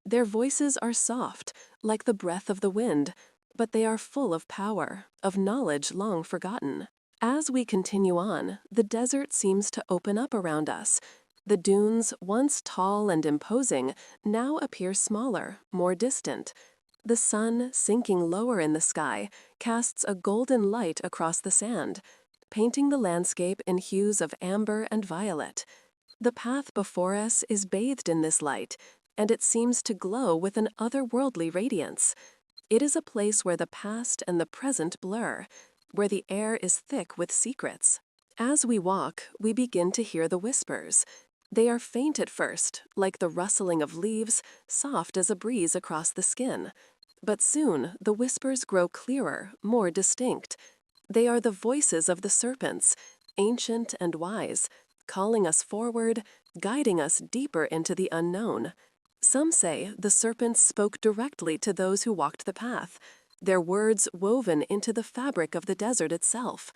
Their voices are soft, like the breath of the wind, but they are full of power, of knowledge long forgotten. As we continue on, the desert seems to open up around us. The dunes, once tall and imposing, now appear smaller, more distant. The sun, sinking lower in the sky, casts a golden light across the sand, painting the landscape in hues of amber and violet. The path before us is bathed in this light, and it seems to glow with an otherworldly radiance. It is a place where the past and the present blur, where the air is thick with secrets. As we walk, we begin to hear the whispers. They are faint at first, like the rustling of leaves, soft as a breeze across the skin. But soon, the whispers grow clearer, more distinct. They are the voices of the serpents, ancient and wise, calling us forward, guiding us deeper into the unknown. Some say the serpents spoke directly to those who walked the path, their words woven into the fabric of the desert itself.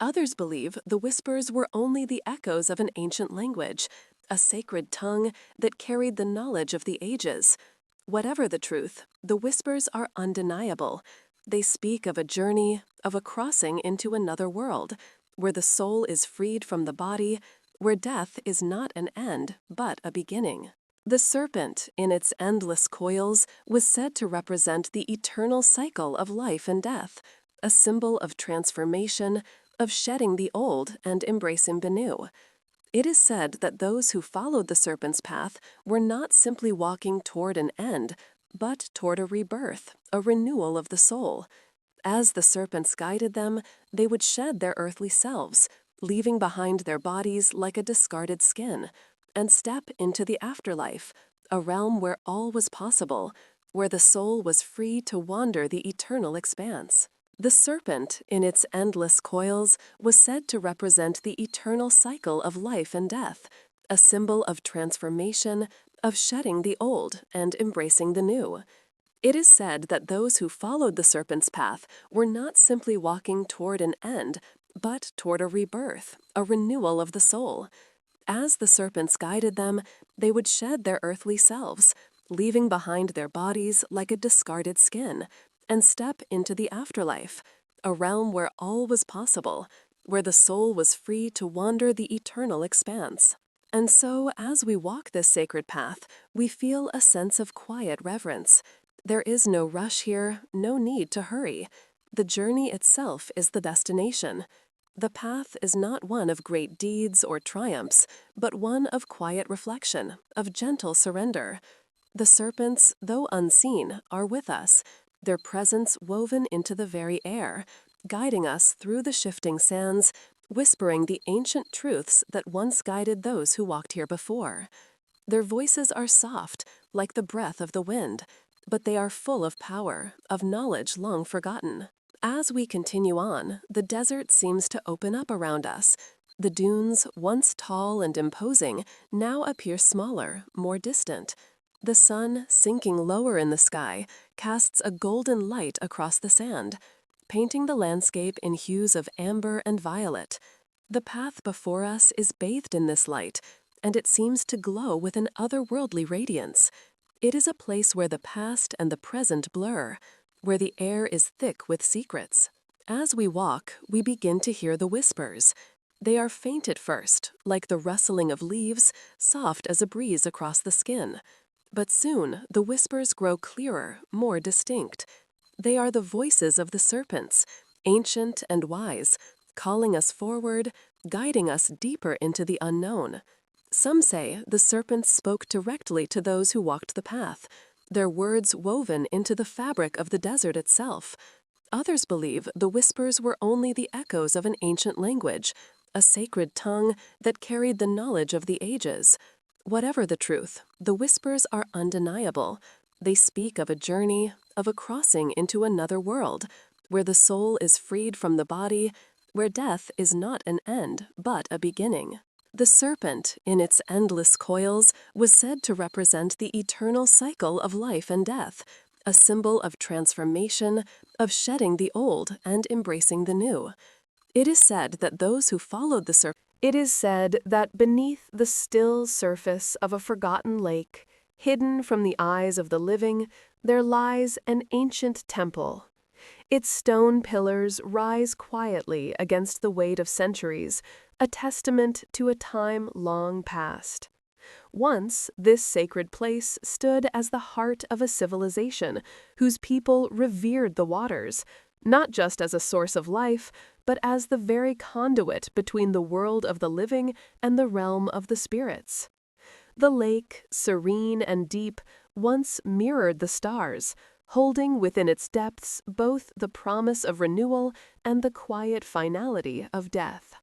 Others believe the whispers were only the echoes of an ancient language, a sacred tongue that carried the knowledge of the ages. Whatever the truth, the whispers are undeniable. They speak of a journey, of a crossing into another world, where the soul is freed from the body, where death is not an end, but a beginning. The serpent, in its endless coils, was said to represent the eternal cycle of life and death, a symbol of transformation, of shedding the old and embracing the new. It is said that those who followed the serpent's path were not simply walking toward an end, but toward a rebirth, a renewal of the soul. As the serpents guided them, they would shed their earthly selves, leaving behind their bodies like a discarded skin, and step into the afterlife, a realm where all was possible, where the soul was free to wander the eternal expanse. The serpent, in its endless coils, was said to represent the eternal cycle of life and death, a symbol of transformation, of shedding the old and embracing the new. It is said that those who followed the serpent's path were not simply walking toward an end, but toward a rebirth, a renewal of the soul. As the serpents guided them, they would shed their earthly selves, leaving behind their bodies like a discarded skin, and step into the afterlife, a realm where all was possible, where the soul was free to wander the eternal expanse. And so, as we walk this sacred path, we feel a sense of quiet reverence. There is no rush here, no need to hurry. The journey itself is the destination. The path is not one of great deeds or triumphs, but one of quiet reflection, of gentle surrender. The serpents, though unseen, are with us, their presence woven into the very air, guiding us through the shifting sands, whispering the ancient truths that once guided those who walked here before. Their voices are soft, like the breath of the wind, but they are full of power, of knowledge long forgotten. As we continue on, the desert seems to open up around us. The dunes, once tall and imposing, now appear smaller, more distant. The sun, sinking lower in the sky, casts a golden light across the sand, painting the landscape in hues of amber and violet. The path before us is bathed in this light, and it seems to glow with an otherworldly radiance. It is a place where the past and the present blur, where the air is thick with secrets. As we walk, we begin to hear the whispers. They are faint at first, like the rustling of leaves, soft as a breeze across the skin. But soon, the whispers grow clearer, more distinct. They are the voices of the serpents, ancient and wise, calling us forward, guiding us deeper into the unknown. Some say the serpents spoke directly to those who walked the path, their words woven into the fabric of the desert itself. Others believe the whispers were only the echoes of an ancient language, a sacred tongue that carried the knowledge of the ages. Whatever the truth, the whispers are undeniable. They speak of a journey, of a crossing into another world, where the soul is freed from the body, where death is not an end, but a beginning. The serpent, in its endless coils, was said to represent the eternal cycle of life and death, a symbol of transformation, of shedding the old and embracing the new. It is said that those who followed the serpent. It is said that beneath the still surface of a forgotten lake, hidden from the eyes of the living, there lies an ancient temple. Its stone pillars rise quietly against the weight of centuries, a testament to a time long past. Once, this sacred place stood as the heart of a civilization whose people revered the waters, not just as a source of life, but as the very conduit between the world of the living and the realm of the spirits. The lake, serene and deep, once mirrored the stars, holding within its depths both the promise of renewal and the quiet finality of death.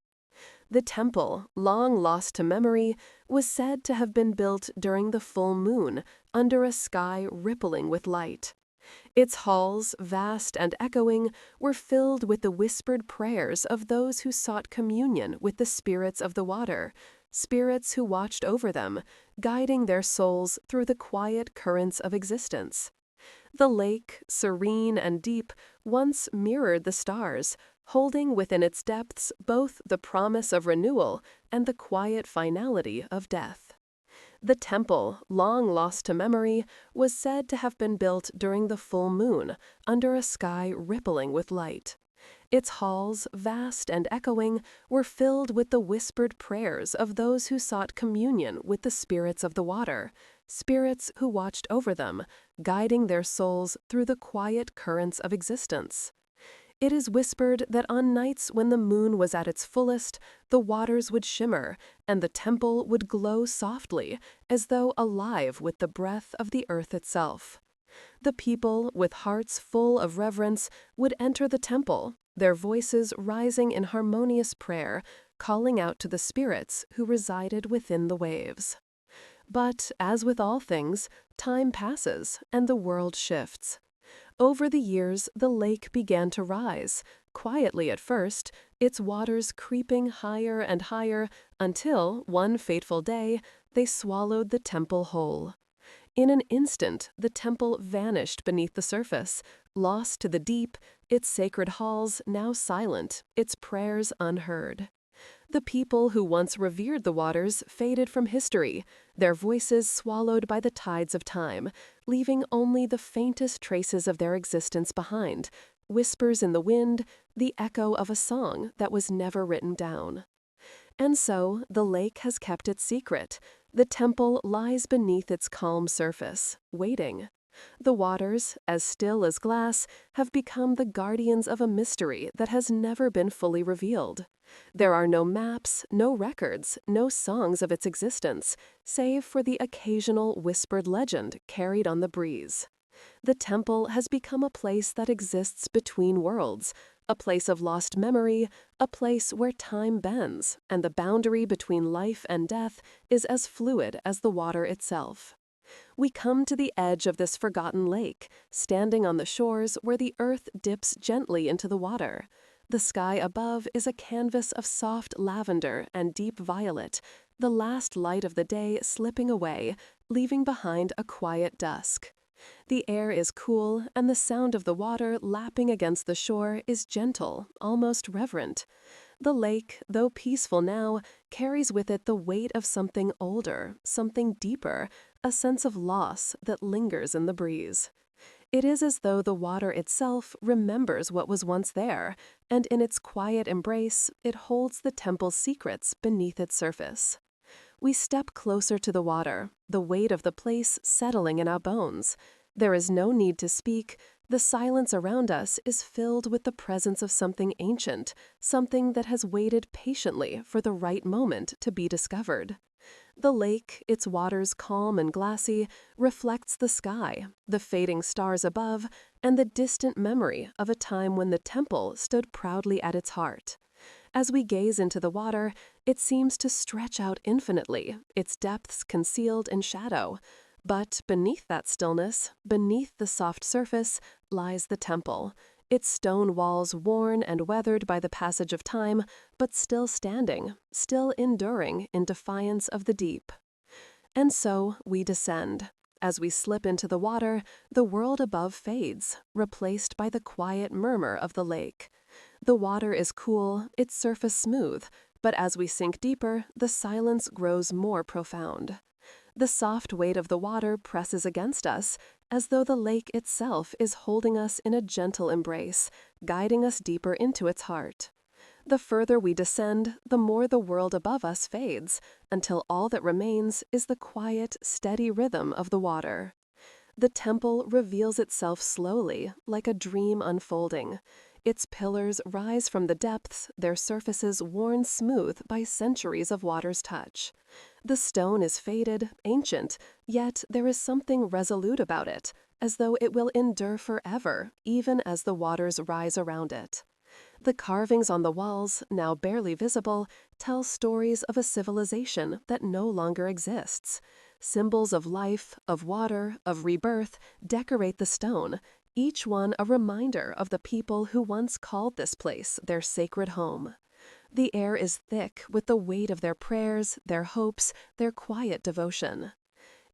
The temple, long lost to memory, was said to have been built during the full moon, under a sky rippling with light. Its halls, vast and echoing, were filled with the whispered prayers of those who sought communion with the spirits of the water, spirits who watched over them, guiding their souls through the quiet currents of existence. The lake, serene and deep, once mirrored the stars, holding within its depths both the promise of renewal and the quiet finality of death. The temple, long lost to memory, was said to have been built during the full moon, under a sky rippling with light. Its halls, vast and echoing, were filled with the whispered prayers of those who sought communion with the spirits of the water, spirits who watched over them, guiding their souls through the quiet currents of existence. It is whispered that on nights when the moon was at its fullest, the waters would shimmer, and the temple would glow softly, as though alive with the breath of the earth itself. The people, with hearts full of reverence, would enter the temple, their voices rising in harmonious prayer, calling out to the spirits who resided within the waves. But, as with all things, time passes and the world shifts. Over the years, the lake began to rise, quietly at first, its waters creeping higher and higher until, one fateful day, they swallowed the temple whole. In an instant, the temple vanished beneath the surface, lost to the deep, its sacred halls now silent, its prayers unheard. The people who once revered the waters faded from history, their voices swallowed by the tides of time, leaving only the faintest traces of their existence behind, whispers in the wind, the echo of a song that was never written down. And so, the lake has kept its secret. The temple lies beneath its calm surface, waiting. The waters, as still as glass, have become the guardians of a mystery that has never been fully revealed. There are no maps, no records, no songs of its existence, save for the occasional whispered legend carried on the breeze. The temple has become a place that exists between worlds, a place of lost memory, a place where time bends, and the boundary between life and death is as fluid as the water itself. We come to the edge of this forgotten lake, standing on the shores where the earth dips gently into the water. The sky above is a canvas of soft lavender and deep violet, the last light of the day slipping away, leaving behind a quiet dusk. The air is cool, and the sound of the water lapping against the shore is gentle, almost reverent. The lake, though peaceful now, carries with it the weight of something older, something deeper, a sense of loss that lingers in the breeze. It is as though the water itself remembers what was once there, and in its quiet embrace, it holds the temple's secrets beneath its surface. We step closer to the water, the weight of the place settling in our bones. There is no need to speak. The silence around us is filled with the presence of something ancient, something that has waited patiently for the right moment to be discovered. The lake, its waters calm and glassy, reflects the sky, the fading stars above, and the distant memory of a time when the temple stood proudly at its heart. As we gaze into the water, it seems to stretch out infinitely, its depths concealed in shadow. But beneath that stillness, beneath the soft surface, lies the temple, its stone walls worn and weathered by the passage of time, but still standing, still enduring in defiance of the deep. And so we descend. As we slip into the water, the world above fades, replaced by the quiet murmur of the lake. The water is cool, its surface smooth, but as we sink deeper, the silence grows more profound. The soft weight of the water presses against us, as though the lake itself is holding us in a gentle embrace, guiding us deeper into its heart. The further we descend, the more the world above us fades, until all that remains is the quiet, steady rhythm of the water. The temple reveals itself slowly, like a dream unfolding. Its pillars rise from the depths, their surfaces worn smooth by centuries of water's touch. The stone is faded, ancient, yet there is something resolute about it, as though it will endure forever, even as the waters rise around it. The carvings on the walls, now barely visible, tell stories of a civilization that no longer exists. Symbols of life, of water, of rebirth decorate the stone, each one a reminder of the people who once called this place their sacred home. The air is thick with the weight of their prayers, their hopes, their quiet devotion.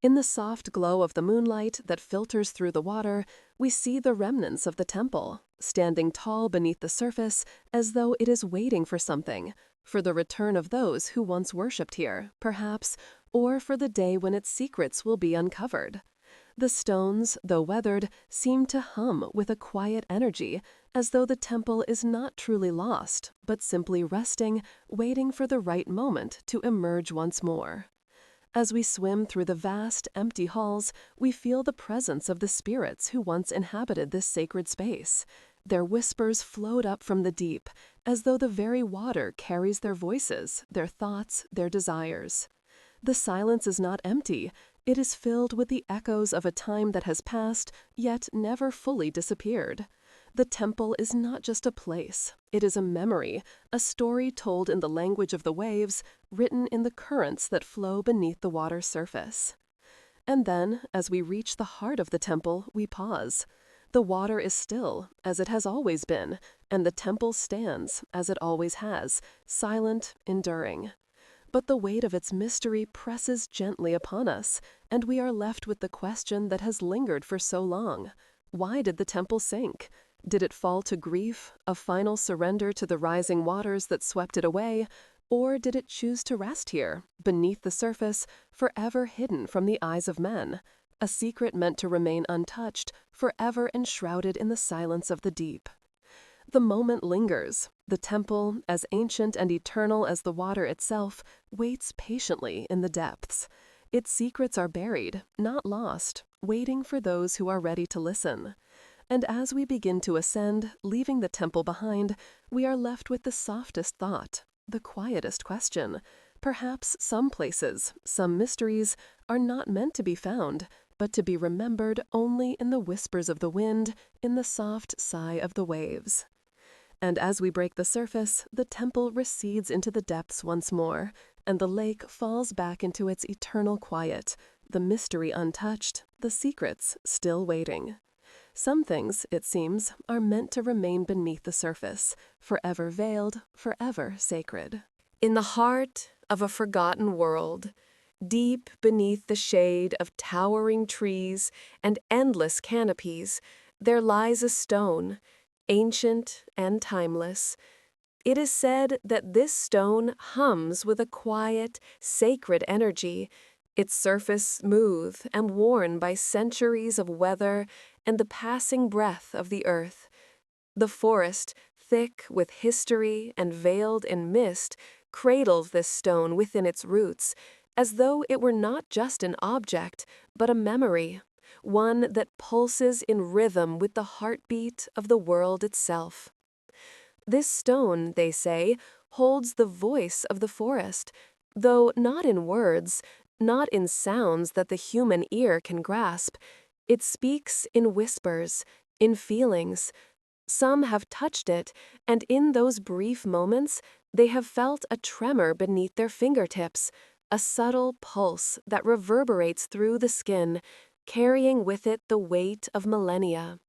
In the soft glow of the moonlight that filters through the water, we see the remnants of the temple, standing tall beneath the surface as though it is waiting for something, for the return of those who once worshipped here, perhaps, or for the day when its secrets will be uncovered. The stones, though weathered, seem to hum with a quiet energy, as though the temple is not truly lost, but simply resting, waiting for the right moment to emerge once more. As we swim through the vast, empty halls, we feel the presence of the spirits who once inhabited this sacred space. Their whispers float up from the deep, as though the very water carries their voices, their thoughts, their desires. The silence is not empty. It is filled with the echoes of a time that has passed, yet never fully disappeared. The temple is not just a place. It is a memory, a story told in the language of the waves, written in the currents that flow beneath the water's surface. And then, as we reach the heart of the temple, we pause. The water is still, as it has always been, and the temple stands, as it always has, silent, enduring. But the weight of its mystery presses gently upon us, and we are left with the question that has lingered for so long. Why did the temple sink? Did it fall to grief, a final surrender to the rising waters that swept it away, or did it choose to rest here, beneath the surface, forever hidden from the eyes of men, a secret meant to remain untouched, forever enshrouded in the silence of the deep? The moment lingers. The temple, as ancient and eternal as the water itself, waits patiently in the depths. Its secrets are buried, not lost, waiting for those who are ready to listen. And as we begin to ascend, leaving the temple behind, we are left with the softest thought, the quietest question. Perhaps some places, some mysteries, are not meant to be found, but to be remembered only in the whispers of the wind, in the soft sigh of the waves. And as we break the surface, the temple recedes into the depths once more, and the lake falls back into its eternal quiet, the mystery untouched, the secrets still waiting. Some things, it seems, are meant to remain beneath the surface, forever veiled, forever sacred. In the heart of a forgotten world, deep beneath the shade of towering trees and endless canopies, there lies a stone, ancient and timeless. It is said that this stone hums with a quiet, sacred energy, its surface smooth and worn by centuries of weather and the passing breath of the earth. The forest, thick with history and veiled in mist, cradles this stone within its roots, as though it were not just an object, but a memory, one that pulses in rhythm with the heartbeat of the world itself. This stone, they say, holds the voice of the forest, though not in words, not in sounds that the human ear can grasp. It speaks in whispers, in feelings. Some have touched it, and in those brief moments, they have felt a tremor beneath their fingertips, a subtle pulse that reverberates through the skin, carrying with it the weight of millennia.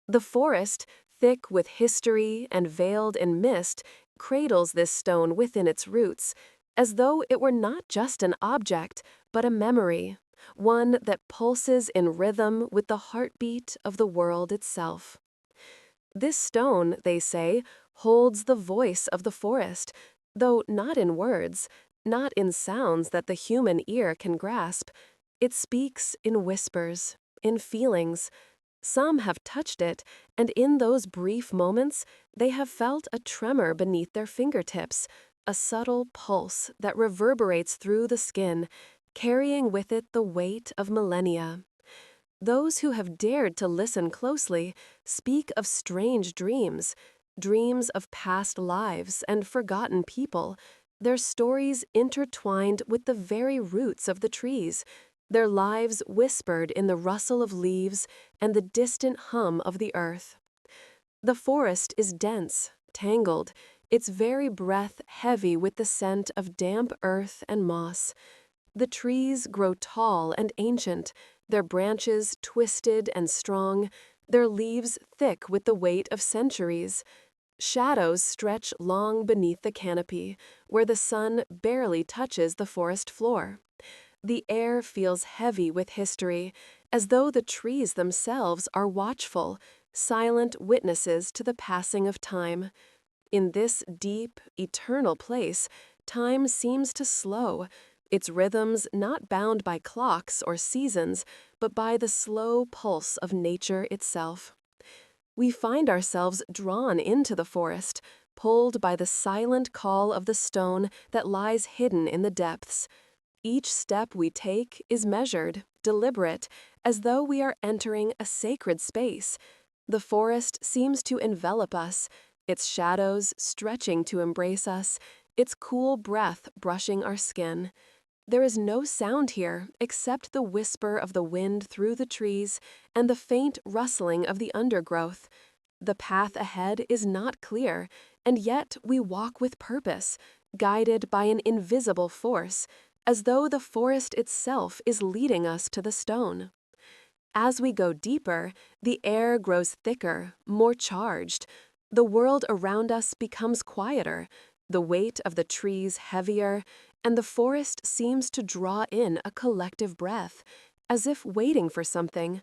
The forest, thick with history and veiled in mist, cradles this stone within its roots, as though it were not just an object, but a memory, one that pulses in rhythm with the heartbeat of the world itself. This stone, they say, holds the voice of the forest, though not in words, not in sounds that the human ear can grasp. It speaks in whispers, in feelings. Some have touched it, and in those brief moments, they have felt a tremor beneath their fingertips, a subtle pulse that reverberates through the skin, carrying with it the weight of millennia. Those who have dared to listen closely speak of strange dreams, dreams of past lives and forgotten people, their stories intertwined with the very roots of the trees, their lives whispered in the rustle of leaves and the distant hum of the earth. The forest is dense, tangled, its very breath heavy with the scent of damp earth and moss. The trees grow tall and ancient, their branches twisted and strong, their leaves thick with the weight of centuries. Shadows stretch long beneath the canopy, where the sun barely touches the forest floor. The air feels heavy with history, as though the trees themselves are watchful, silent witnesses to the passing of time. In this deep, eternal place, time seems to slow, its rhythms not bound by clocks or seasons, but by the slow pulse of nature itself. We find ourselves drawn into the forest, pulled by the silent call of the stone that lies hidden in the depths. Each step we take is measured, deliberate, as though we are entering a sacred space. The forest seems to envelop us, its shadows stretching to embrace us, its cool breath brushing our skin. There is no sound here except the whisper of the wind through the trees and the faint rustling of the undergrowth. The path ahead is not clear, and yet we walk with purpose, guided by an invisible force, as though the forest itself is leading us to the stone. As we go deeper, the air grows thicker, more charged. The world around us becomes quieter, the weight of the trees heavier, and the forest seems to draw in a collective breath, as if waiting for something,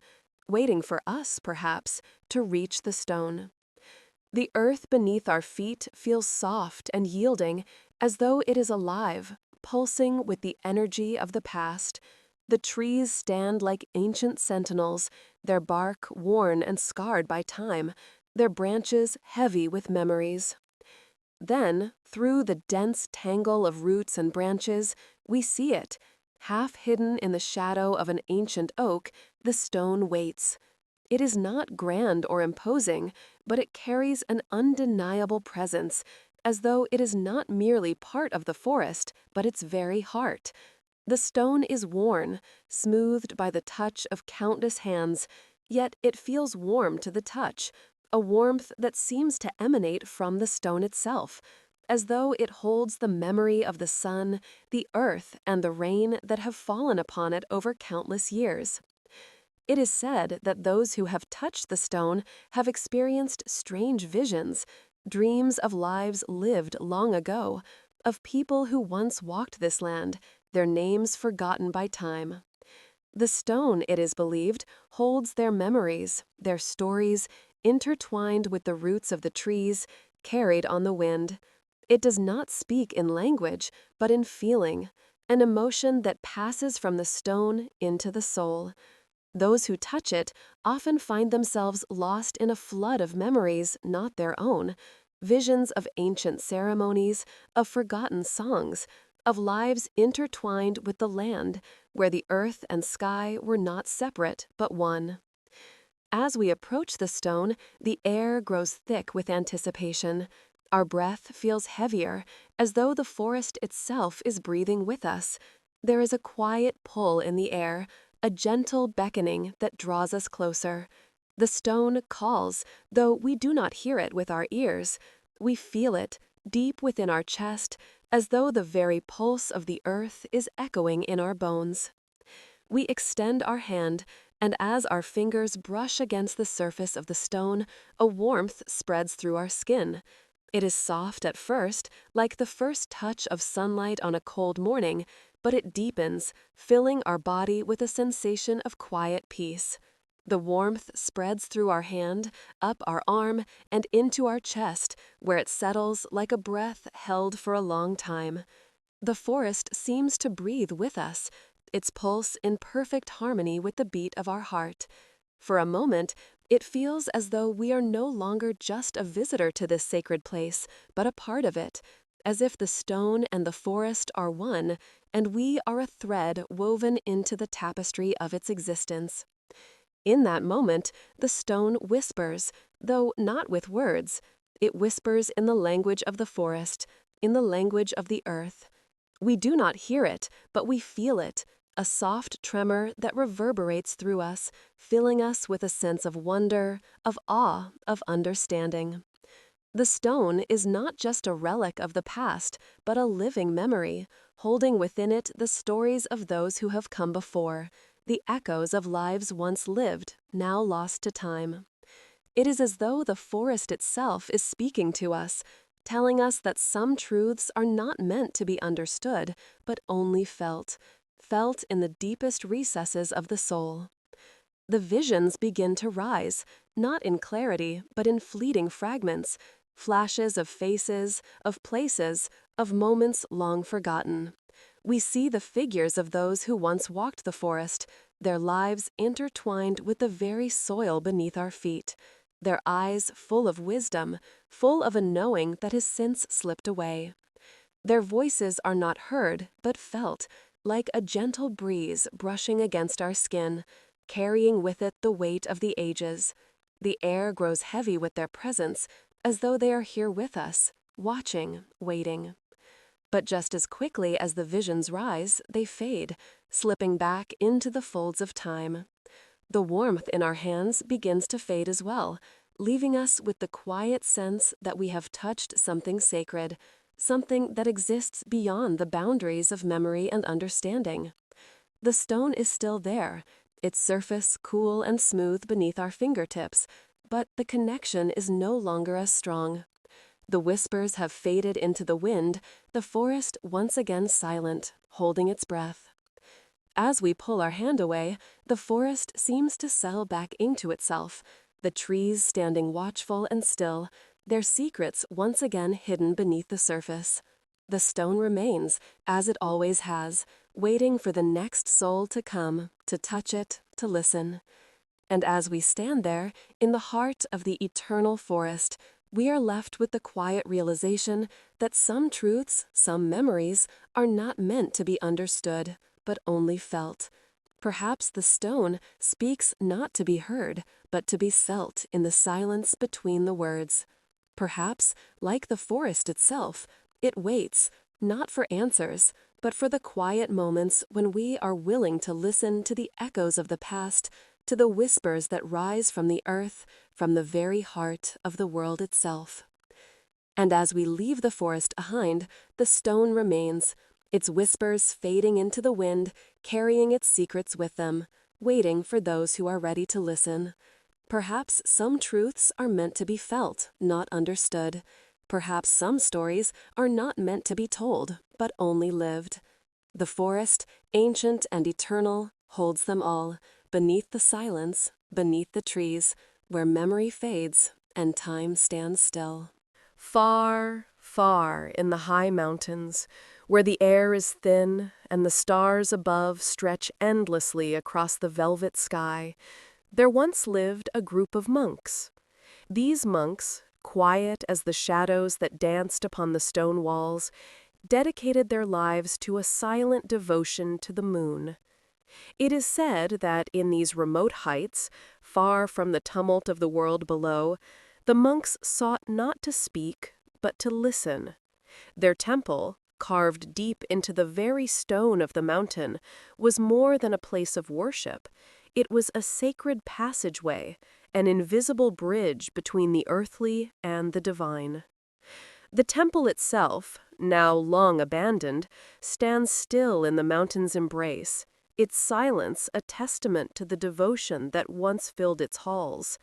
waiting for us, perhaps, to reach the stone. The earth beneath our feet feels soft and yielding, as though it is alive, pulsing with the energy of the past. The trees stand like ancient sentinels, their bark worn and scarred by time, their branches heavy with memories. Then, through the dense tangle of roots and branches, we see it. Half hidden in the shadow of an ancient oak, the stone waits. It is not grand or imposing, but it carries an undeniable presence, as though it is not merely part of the forest, but its very heart. The stone is worn, smoothed by the touch of countless hands, yet it feels warm to the touch, a warmth that seems to emanate from the stone itself, as though it holds the memory of the sun, the earth, and the rain that have fallen upon it over countless years. It is said that those who have touched the stone have experienced strange visions, dreams of lives lived long ago, of people who once walked this land, their names forgotten by time. The stone, it is believed, holds their memories, their stories, intertwined with the roots of the trees, carried on the wind. It does not speak in language, but in feeling, an emotion that passes from the stone into the soul. Those who touch it often find themselves lost in a flood of memories not their own, visions of ancient ceremonies, of forgotten songs, of lives intertwined with the land, where the earth and sky were not separate but one. As we approach the stone, the air grows thick with anticipation. Our breath feels heavier, as though the forest itself is breathing with us. There is a quiet pull in the air, a gentle beckoning that draws us closer. The stone calls, though we do not hear it with our ears. We feel it, deep within our chest, as though the very pulse of the earth is echoing in our bones. We extend our hand, and as our fingers brush against the surface of the stone, a warmth spreads through our skin. It is soft at first, like the first touch of sunlight on a cold morning, but it deepens, filling our body with a sensation of quiet peace. The warmth spreads through our hand, up our arm, and into our chest, where it settles like a breath held for a long time. The forest seems to breathe with us, its pulse in perfect harmony with the beat of our heart. For a moment, it feels as though we are no longer just a visitor to this sacred place, but a part of it, as if the stone and the forest are one, and we are a thread woven into the tapestry of its existence. In that moment, the stone whispers, though not with words. It whispers in the language of the forest, in the language of the earth. We do not hear it, but we feel it, a soft tremor that reverberates through us, filling us with a sense of wonder, of awe, of understanding. The stone is not just a relic of the past, but a living memory, holding within it the stories of those who have come before, the echoes of lives once lived, now lost to time. It is as though the forest itself is speaking to us, telling us that some truths are not meant to be understood, but only felt in the deepest recesses of the soul. The visions begin to rise, not in clarity, but in fleeting fragments, flashes of faces, of places, of moments long forgotten. We see the figures of those who once walked the forest, their lives intertwined with the very soil beneath our feet, their eyes full of wisdom, full of a knowing that has since slipped away. Their voices are not heard, but felt, like a gentle breeze brushing against our skin, carrying with it the weight of the ages. The air grows heavy with their presence, as though they are here with us, watching, waiting. But just as quickly as the visions rise, they fade, slipping back into the folds of time. The warmth in our hands begins to fade as well, leaving us with the quiet sense that we have touched something sacred, something that exists beyond the boundaries of memory and understanding. The stone is still there, its surface cool and smooth beneath our fingertips, but the connection is no longer as strong. The whispers have faded into the wind, the forest once again silent, holding its breath. As we pull our hand away, the forest seems to settle back into itself, the trees standing watchful and still, their secrets once again hidden beneath the surface. The stone remains, as it always has, waiting for the next soul to come, to touch it, to listen. And as we stand there, in the heart of the eternal forest, we are left with the quiet realization that some truths, some memories, are not meant to be understood, but only felt. Perhaps the stone speaks not to be heard, but to be felt in the silence between the words. Perhaps, like the forest itself, it waits, not for answers, but for the quiet moments when we are willing to listen to the echoes of the past, to the whispers that rise from the earth, from the very heart of the world itself. And as we leave the forest behind, the stone remains, its whispers fading into the wind, carrying its secrets with them, waiting for those who are ready to listen. Perhaps some truths are meant to be felt, not understood. Perhaps some stories are not meant to be told, but only lived. The forest, ancient and eternal, holds them all, beneath the silence, beneath the trees, where memory fades and time stands still. Far, far in the high mountains, where the air is thin and the stars above stretch endlessly across the velvet sky, there once lived a group of monks. These monks, quiet as the shadows that danced upon the stone walls, dedicated their lives to a silent devotion to the moon. It is said that in these remote heights, far from the tumult of the world below, the monks sought not to speak, but to listen. Their temple, carved deep into the very stone of the mountain, was more than a place of worship. It was a sacred passageway, an invisible bridge between the earthly and the divine. The temple itself, now long abandoned, stands still in the mountain's embrace, its silence a testament to the devotion that once filled its halls.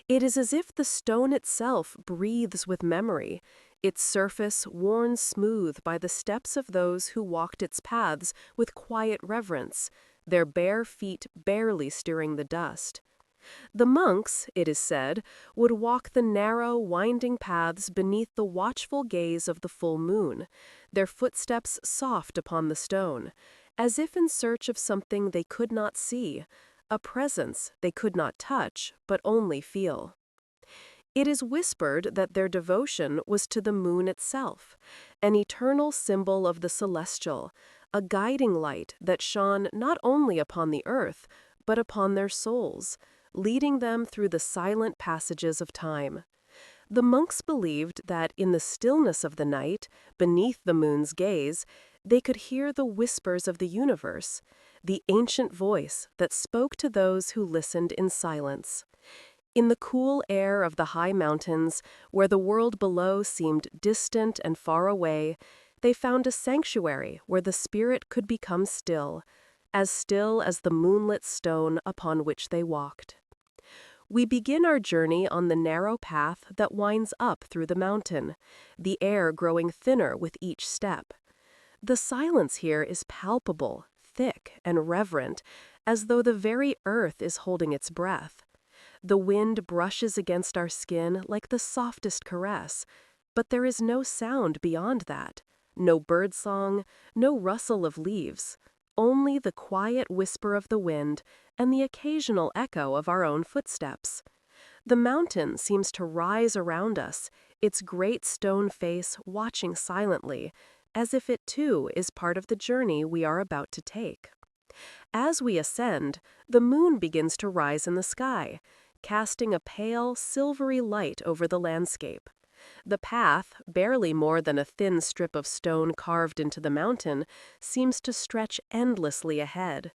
It is as if the stone itself breathes with memory, its surface worn smooth by the steps of those who walked its paths with quiet reverence, their bare feet barely stirring the dust. The monks, it is said, would walk the narrow, winding paths beneath the watchful gaze of the full moon, their footsteps soft upon the stone, as if in search of something they could not see, a presence they could not touch, but only feel. It is whispered that their devotion was to the moon itself, an eternal symbol of the celestial, a guiding light that shone not only upon the earth, but upon their souls, leading them through the silent passages of time. The monks believed that in the stillness of the night, beneath the moon's gaze, they could hear the whispers of the universe, the ancient voice that spoke to those who listened in silence. In the cool air of the high mountains, where the world below seemed distant and far away, they found a sanctuary where the spirit could become still as the moonlit stone upon which they walked. We begin our journey on the narrow path that winds up through the mountain, the air growing thinner with each step. The silence here is palpable, thick, and reverent, as though the very earth is holding its breath. The wind brushes against our skin like the softest caress, but there is no sound beyond that, no birdsong, no rustle of leaves, only the quiet whisper of the wind and the occasional echo of our own footsteps. The mountain seems to rise around us, its great stone face watching silently, as if it too is part of the journey we are about to take. As we ascend, the moon begins to rise in the sky, casting a pale, silvery light over the landscape. The path, barely more than a thin strip of stone carved into the mountain, seems to stretch endlessly ahead.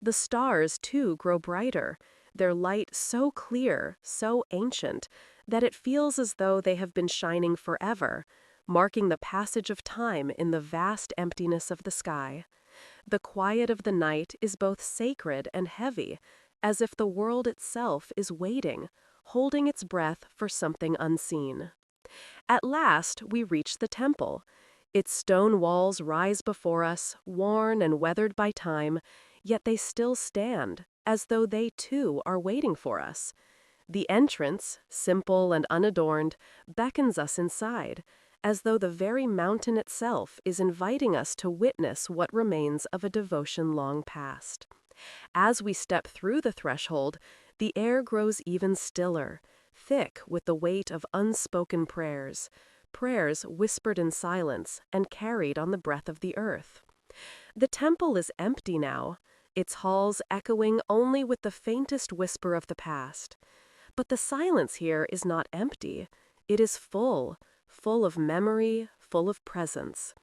The stars, too, grow brighter, their light so clear, so ancient, that it feels as though they have been shining forever, marking the passage of time in the vast emptiness of the sky. The quiet of the night is both sacred and heavy, as if the world itself is waiting, holding its breath for something unseen. At last, we reach the temple. Its stone walls rise before us, worn and weathered by time, yet they still stand, as though they too are waiting for us. The entrance, simple and unadorned, beckons us inside, as though the very mountain itself is inviting us to witness what remains of a devotion long past. As we step through the threshold, the air grows even stiller, thick with the weight of unspoken prayers, prayers whispered in silence and carried on the breath of the earth. The temple is empty now, its halls echoing only with the faintest whisper of the past. But the silence here is not empty. It is full of memory, full of presence.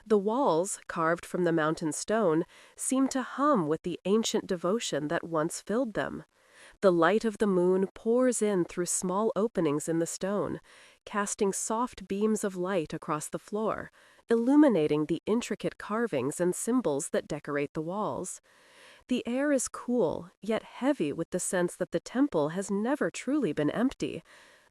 The walls, carved from the mountain stone, seem to hum with the ancient devotion that once filled them. The light of the moon pours in through small openings in the stone, casting soft beams of light across the floor, illuminating the intricate carvings and symbols that decorate the walls. The air is cool, yet heavy with the sense that the temple has never truly been empty,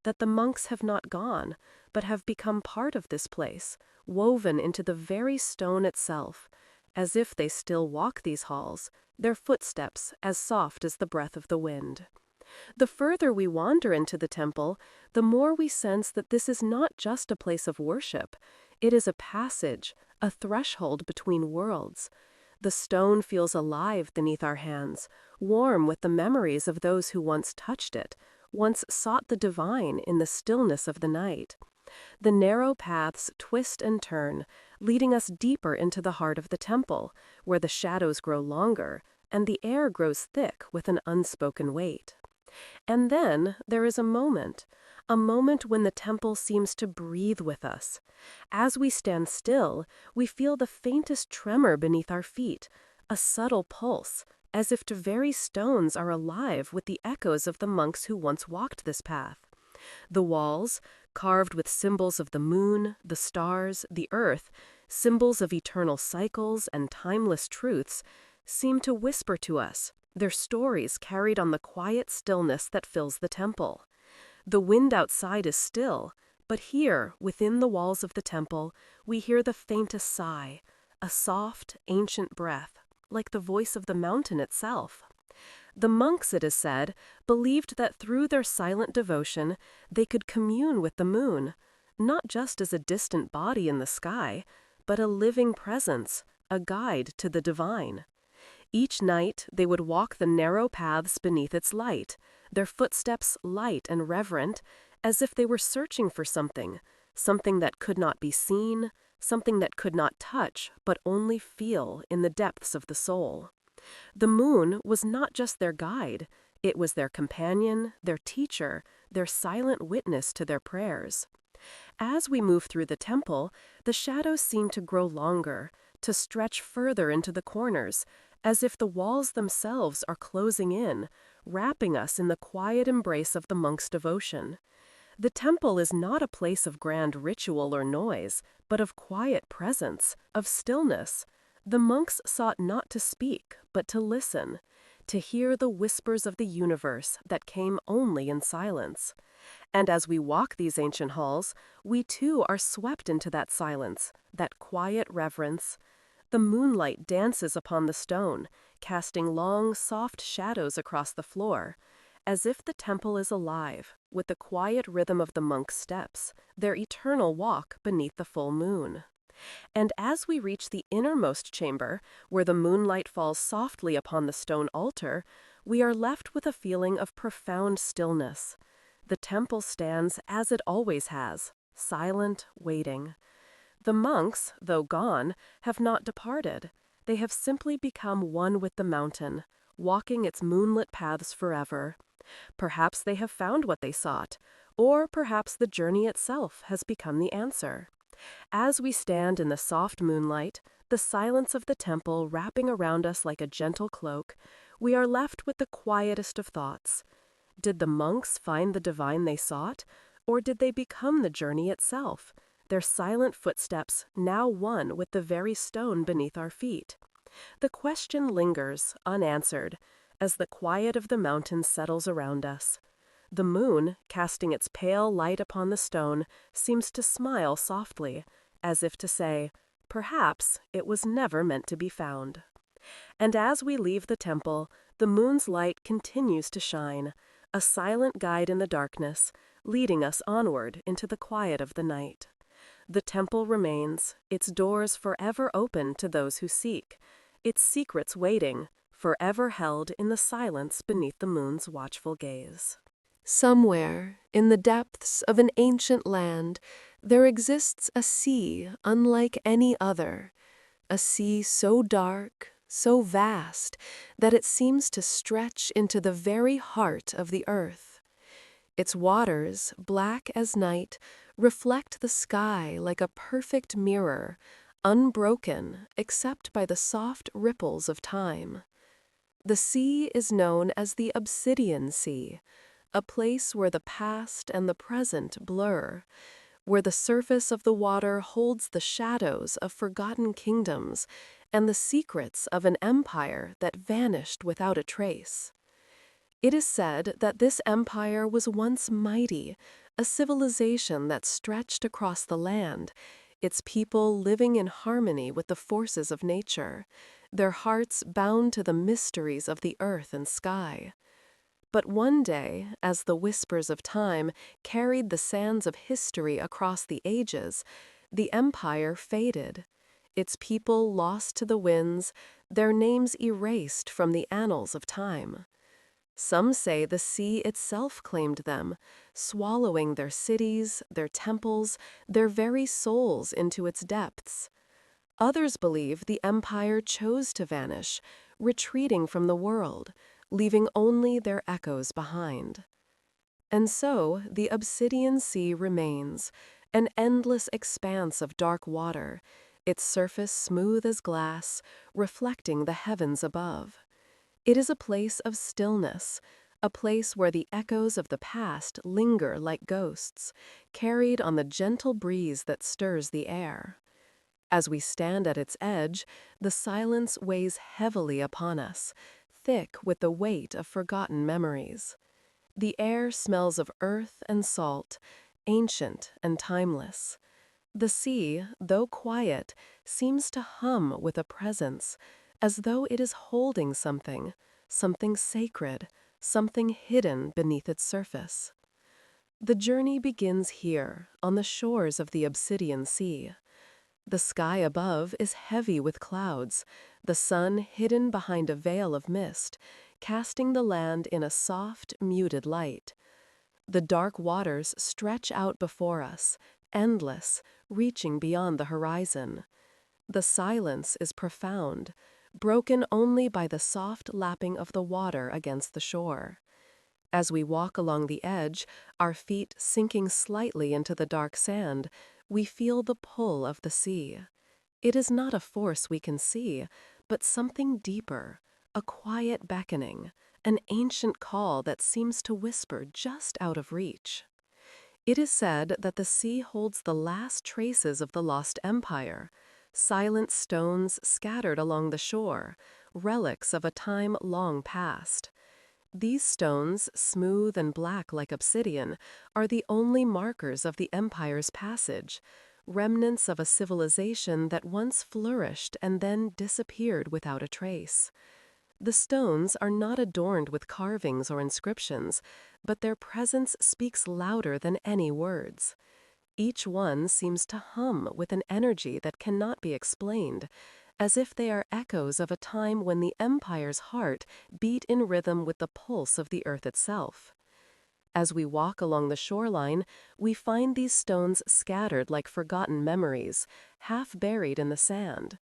that the monks have not gone, but have become part of this place, woven into the very stone itself, as if they still walk these halls, their footsteps as soft as the breath of the wind. The further we wander into the temple, the more we sense that this is not just a place of worship. It is a passage, a threshold between worlds. The stone feels alive beneath our hands, warm with the memories of those who once touched it, once sought the divine in the stillness of the night. The narrow paths twist and turn, leading us deeper into the heart of the temple, where the shadows grow longer, and the air grows thick with an unspoken weight. And then there is a moment when the temple seems to breathe with us. As we stand still, we feel the faintest tremor beneath our feet, a subtle pulse, as if the very stones are alive with the echoes of the monks who once walked this path. The walls, carved with symbols of the moon, the stars, the earth, symbols of eternal cycles and timeless truths, seem to whisper to us, their stories carried on the quiet stillness that fills the temple. The wind outside is still, but here, within the walls of the temple, we hear the faintest sigh, a soft, ancient breath, like the voice of the mountain itself. The monks, it is said, believed that through their silent devotion, they could commune with the moon, not just as a distant body in the sky, but a living presence, a guide to the divine. Each night, they would walk the narrow paths beneath its light, their footsteps light and reverent, as if they were searching for something, something that could not be seen, something that could not touch, but only feel in the depths of the soul. The moon was not just their guide, it was their companion, their teacher, their silent witness to their prayers. As we move through the temple, the shadows seem to grow longer, to stretch further into the corners, as if the walls themselves are closing in, wrapping us in the quiet embrace of the monk's devotion. The temple is not a place of grand ritual or noise, but of quiet presence, of stillness. The monks sought not to speak, but to listen, to hear the whispers of the universe that came only in silence. And as we walk these ancient halls, we too are swept into that silence, that quiet reverence. The moonlight dances upon the stone, casting long, soft shadows across the floor, as if the temple is alive, with the quiet rhythm of the monks' steps, their eternal walk beneath the full moon. And as we reach the innermost chamber, where the moonlight falls softly upon the stone altar, we are left with a feeling of profound stillness. The temple stands as it always has, silent, waiting. The monks, though gone, have not departed. They have simply become one with the mountain, walking its moonlit paths forever. Perhaps they have found what they sought, or perhaps the journey itself has become the answer. As we stand in the soft moonlight, the silence of the temple wrapping around us like a gentle cloak, we are left with the quietest of thoughts. Did the monks find the divine they sought, or did they become the journey itself, their silent footsteps now one with the very stone beneath our feet? The question lingers, unanswered, as the quiet of the mountain settles around us. The moon, casting its pale light upon the stone, seems to smile softly, as if to say, perhaps it was never meant to be found. And as we leave the temple, the moon's light continues to shine, a silent guide in the darkness, leading us onward into the quiet of the night. The temple remains, its doors forever open to those who seek, its secrets waiting, forever held in the silence beneath the moon's watchful gaze. Somewhere, in the depths of an ancient land, there exists a sea unlike any other, a sea so dark, so vast, that it seems to stretch into the very heart of the earth. Its waters, black as night, reflect the sky like a perfect mirror, unbroken except by the soft ripples of time. The sea is known as the Obsidian Sea, a place where the past and the present blur, where the surface of the water holds the shadows of forgotten kingdoms and the secrets of an empire that vanished without a trace. It is said that this empire was once mighty, a civilization that stretched across the land, its people living in harmony with the forces of nature, their hearts bound to the mysteries of the earth and sky. But one day, as the whispers of time carried the sands of history across the ages, the empire faded, its people lost to the winds, their names erased from the annals of time. Some say the sea itself claimed them, swallowing their cities, their temples, their very souls into its depths. Others believe the empire chose to vanish, retreating from the world, leaving only their echoes behind. And so the Obsidian Sea remains, an endless expanse of dark water, its surface smooth as glass, reflecting the heavens above. It is a place of stillness, a place where the echoes of the past linger like ghosts, carried on the gentle breeze that stirs the air. As we stand at its edge, the silence weighs heavily upon us, thick with the weight of forgotten memories. The air smells of earth and salt, ancient and timeless. The sea, though quiet, seems to hum with a presence, as though it is holding something, something sacred, something hidden beneath its surface. The journey begins here, on the shores of the Obsidian Sea. The sky above is heavy with clouds, the sun hidden behind a veil of mist, casting the land in a soft, muted light. The dark waters stretch out before us, endless, reaching beyond the horizon. The silence is profound, broken only by the soft lapping of the water against the shore. As we walk along the edge, our feet sinking slightly into the dark sand, we feel the pull of the sea. It is not a force we can see, but something deeper, a quiet beckoning, an ancient call that seems to whisper just out of reach. It is said that the sea holds the last traces of the lost empire, silent stones scattered along the shore, relics of a time long past. These stones, smooth and black like obsidian, are the only markers of the empire's passage, remnants of a civilization that once flourished and then disappeared without a trace. The stones are not adorned with carvings or inscriptions, but their presence speaks louder than any words. Each one seems to hum with an energy that cannot be explained, as if they are echoes of a time when the empire's heart beat in rhythm with the pulse of the earth itself. As we walk along the shoreline, we find these stones scattered like forgotten memories, half buried in the sand.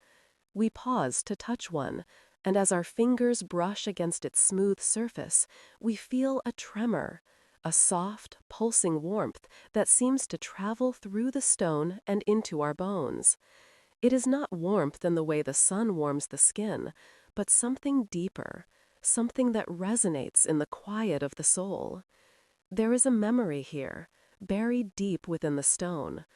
We pause to touch one, and as our fingers brush against its smooth surface, we feel a tremor, a soft, pulsing warmth that seems to travel through the stone and into our bones. It is not warmth in the way the sun warms the skin, but something deeper, something that resonates in the quiet of the soul. There is a memory here, buried deep within the stone,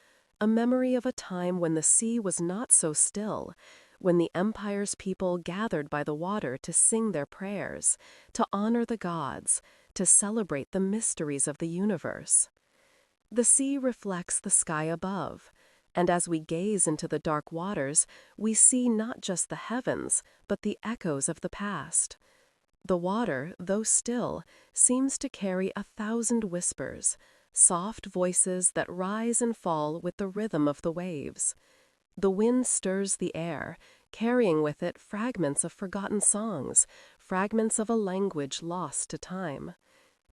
a memory of a time when the sea was not so still, when the empire's people gathered by the water to sing their prayers, to honor the gods, to celebrate the mysteries of the universe. The sea reflects the sky above, and as we gaze into the dark waters, we see not just the heavens, but the echoes of the past. The water, though still, seems to carry 1,000 whispers, soft voices that rise and fall with the rhythm of the waves. The wind stirs the air, carrying with it fragments of forgotten songs, fragments of a language lost to time.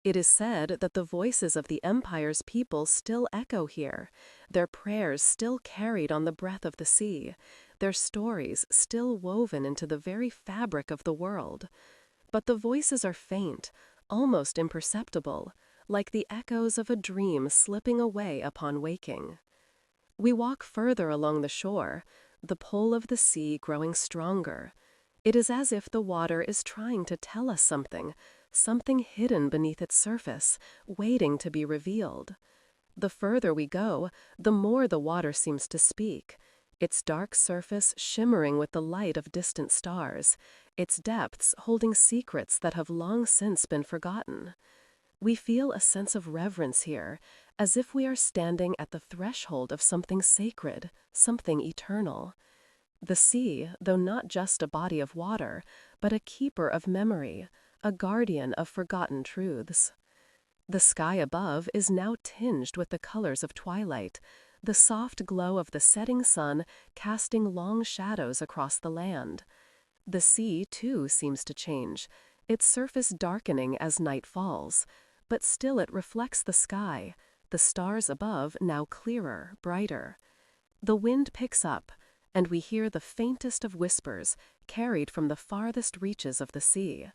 It is said that the voices of the empire's people still echo here, their prayers still carried on the breath of the sea, their stories still woven into the very fabric of the world. But the voices are faint, almost imperceptible, like the echoes of a dream slipping away upon waking. We walk further along the shore, the pull of the sea growing stronger. It is as if the water is trying to tell us something, something hidden beneath its surface, waiting to be revealed. The further we go, the more the water seems to speak, its dark surface shimmering with the light of distant stars, its depths holding secrets that have long since been forgotten. We feel a sense of reverence here, as if we are standing at the threshold of something sacred, something eternal. The sea, though not just a body of water, but a keeper of memory, a guardian of forgotten truths. The sky above is now tinged with the colors of twilight, the soft glow of the setting sun casting long shadows across the land. The sea, too, seems to change, its surface darkening as night falls, but still it reflects the sky, the stars above now clearer, brighter. The wind picks up, and we hear the faintest of whispers carried from the farthest reaches of the sea.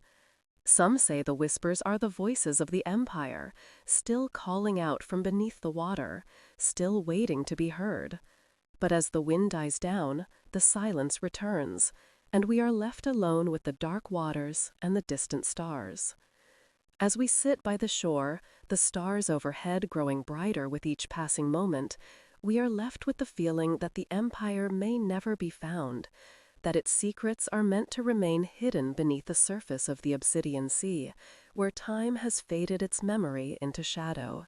Some say the whispers are the voices of the empire, still calling out from beneath the water, still waiting to be heard. But as the wind dies down, the silence returns, and we are left alone with the dark waters and the distant stars. As we sit by the shore, the stars overhead growing brighter with each passing moment, we are left with the feeling that the empire may never be found, that its secrets are meant to remain hidden beneath the surface of the obsidian sea, where time has faded its memory into shadow.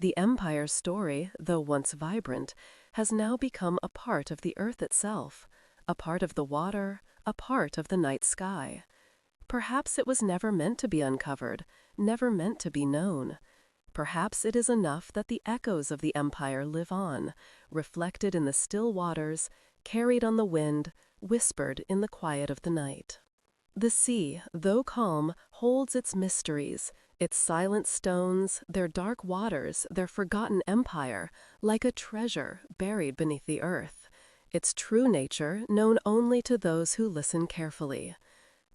The empire's story, though once vibrant, has now become a part of the earth itself, a part of the water, a part of the night sky. Perhaps it was never meant to be uncovered, never meant to be known. Perhaps it is enough that the echoes of the empire live on, reflected in the still waters, carried on the wind, whispered in the quiet of the night. The sea, though calm, holds its mysteries, its silent stones, their dark waters, their forgotten empire, like a treasure buried beneath the earth, its true nature known only to those who listen carefully.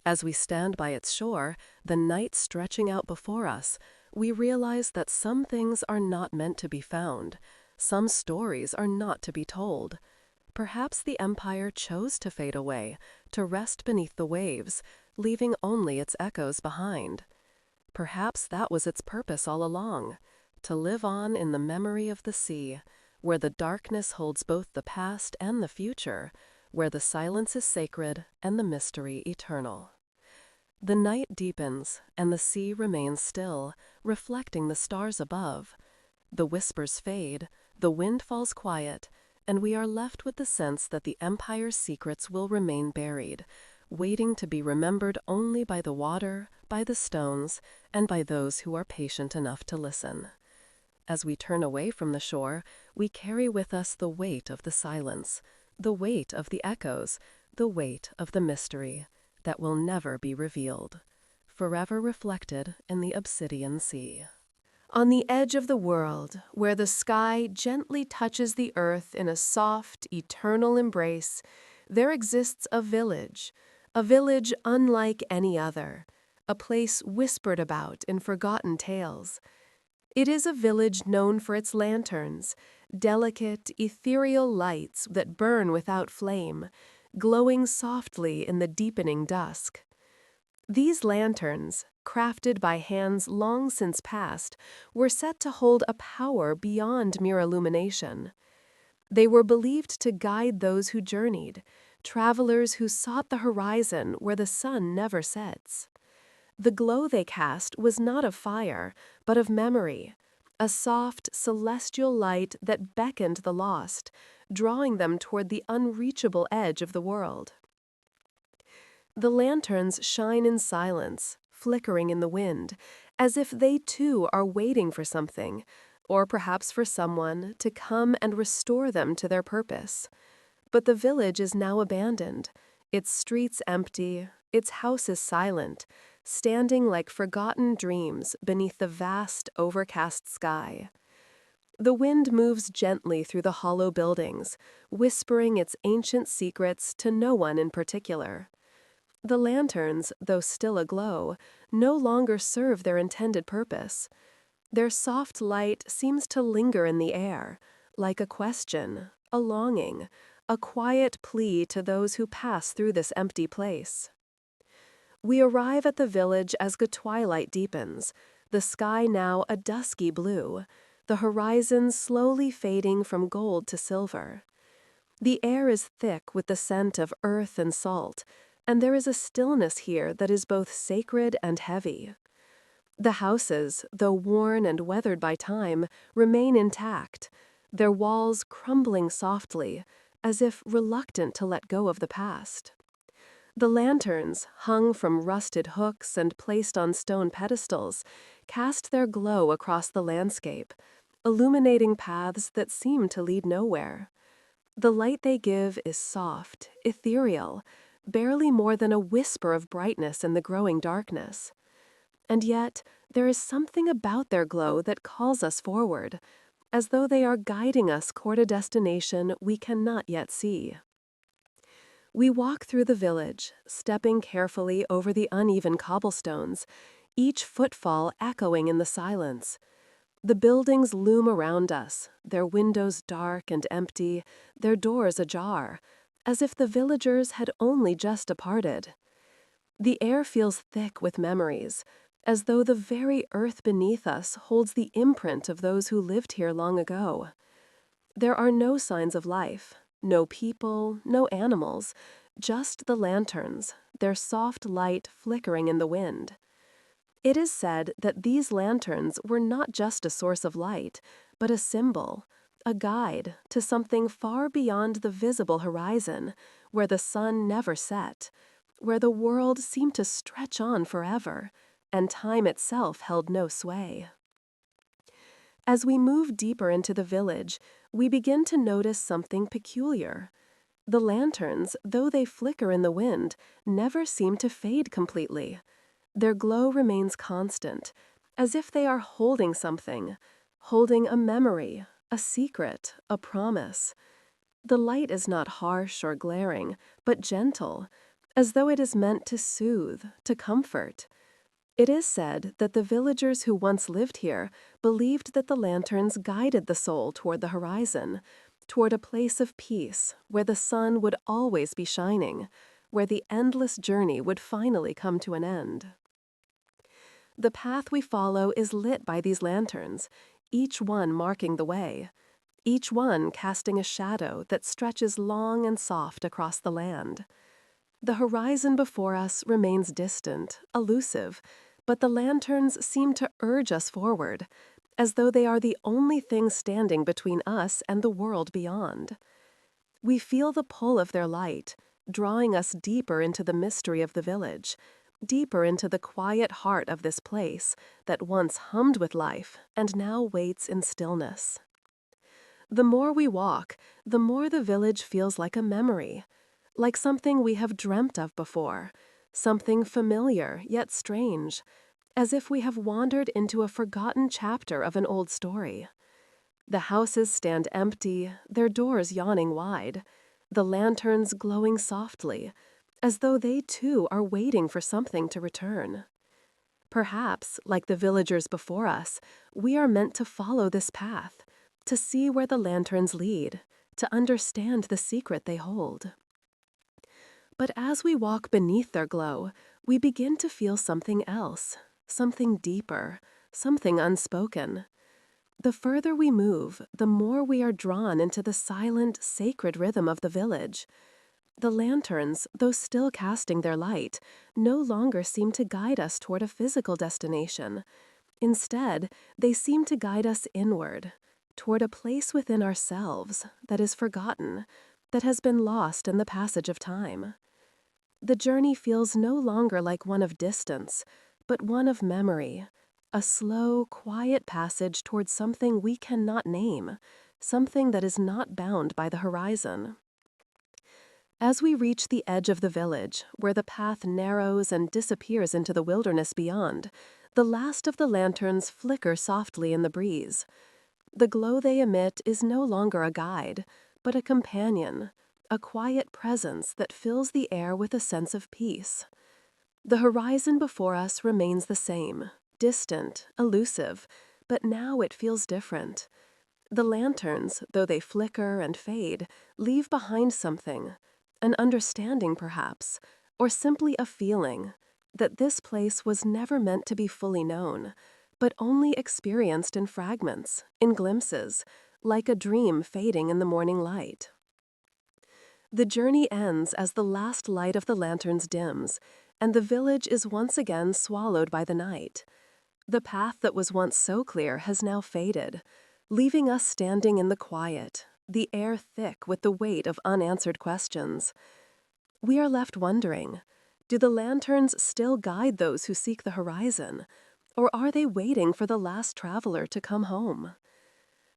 As we stand by its shore, the night stretching out before us, we realize that some things are not meant to be found, some stories are not to be told. Perhaps the empire chose to fade away, to rest beneath the waves, leaving only its echoes behind. Perhaps that was its purpose all along, to live on in the memory of the sea, where the darkness holds both the past and the future, where the silence is sacred and the mystery eternal. The night deepens, and the sea remains still, reflecting the stars above. The whispers fade, the wind falls quiet, and we are left with the sense that the empire's secrets will remain buried, waiting to be remembered only by the water, by the stones, and by those who are patient enough to listen. As we turn away from the shore, we carry with us the weight of the silence, the weight of the echoes, the weight of the mystery that will never be revealed, forever reflected in the obsidian sea. On the edge of the world, where the sky gently touches the earth in a soft, eternal embrace, there exists a village unlike any other, a place whispered about in forgotten tales. It is a village known for its lanterns, delicate, ethereal lights that burn without flame, glowing softly in the deepening dusk. These lanterns, crafted by hands long since past, were set to hold a power beyond mere illumination. They were believed to guide those who journeyed, travelers who sought the horizon where the sun never sets. The glow they cast was not of fire, but of memory, a soft, celestial light that beckoned the lost, drawing them toward the unreachable edge of the world. The lanterns shine in silence, flickering in the wind, as if they too are waiting for something, or perhaps for someone, to come and restore them to their purpose. But the village is now abandoned, its streets empty, its houses silent, standing like forgotten dreams beneath the vast, overcast sky. The wind moves gently through the hollow buildings, whispering its ancient secrets to no one in particular. The lanterns, though still aglow, no longer serve their intended purpose. Their soft light seems to linger in the air, like a question, a longing, a quiet plea to those who pass through this empty place. We arrive at the village as the twilight deepens, the sky now a dusky blue, the horizon slowly fading from gold to silver. The air is thick with the scent of earth and salt, and there is a stillness here that is both sacred and heavy. The houses, though worn and weathered by time, remain intact, their walls crumbling softly, as if reluctant to let go of the past. The lanterns, hung from rusted hooks and placed on stone pedestals, cast their glow across the landscape, illuminating paths that seem to lead nowhere. The light they give is soft, ethereal, barely more than a whisper of brightness in the growing darkness. And yet, there is something about their glow that calls us forward, as though they are guiding us toward a destination we cannot yet see. We walk through the village, stepping carefully over the uneven cobblestones, each footfall echoing in the silence. The buildings loom around us, their windows dark and empty, their doors ajar, as if the villagers had only just departed. The air feels thick with memories, as though the very earth beneath us holds the imprint of those who lived here long ago. There are no signs of life, no people, no animals, just the lanterns, their soft light flickering in the wind. It is said that these lanterns were not just a source of light, but a symbol, a guide to something far beyond the visible horizon, where the sun never set, where the world seemed to stretch on forever, and time itself held no sway. As we move deeper into the village, we begin to notice something peculiar. The lanterns, though they flicker in the wind, never seem to fade completely. Their glow remains constant, as if they are holding something, holding a memory, a secret, a promise. The light is not harsh or glaring, but gentle, as though it is meant to soothe, to comfort. It is said that the villagers who once lived here believed that the lanterns guided the soul toward the horizon, toward a place of peace where the sun would always be shining, where the endless journey would finally come to an end. The path we follow is lit by these lanterns, each one marking the way, each one casting a shadow that stretches long and soft across the land. The horizon before us remains distant, elusive, but the lanterns seem to urge us forward, as though they are the only thing standing between us and the world beyond. We feel the pull of their light, drawing us deeper into the mystery of the village, deeper into the quiet heart of this place that once hummed with life and now waits in stillness. The more we walk, the more the village feels like a memory, like something we have dreamt of before, something familiar yet strange, as if we have wandered into a forgotten chapter of an old story. The houses stand empty, their doors yawning wide, the lanterns glowing softly, as though they too are waiting for something to return. Perhaps, like the villagers before us, we are meant to follow this path, to see where the lanterns lead, to understand the secret they hold. But as we walk beneath their glow, we begin to feel something else, something deeper, something unspoken. The further we move, the more we are drawn into the silent, sacred rhythm of the village. The lanterns, though still casting their light, no longer seem to guide us toward a physical destination. Instead, they seem to guide us inward, toward a place within ourselves that is forgotten, that has been lost in the passage of time. The journey feels no longer like one of distance, but one of memory, a slow, quiet passage towards something we cannot name, something that is not bound by the horizon. As we reach the edge of the village, where the path narrows and disappears into the wilderness beyond, the last of the lanterns flicker softly in the breeze. The glow they emit is no longer a guide, but a companion, a quiet presence that fills the air with a sense of peace. The horizon before us remains the same, distant, elusive, but now it feels different. The lanterns, though they flicker and fade, leave behind something, an understanding perhaps, or simply a feeling, that this place was never meant to be fully known, but only experienced in fragments, in glimpses, like a dream fading in the morning light. The journey ends as the last light of the lanterns dims, and the village is once again swallowed by the night. The path that was once so clear has now faded, leaving us standing in the quiet, the air thick with the weight of unanswered questions. We are left wondering, do the lanterns still guide those who seek the horizon, or are they waiting for the last traveler to come home?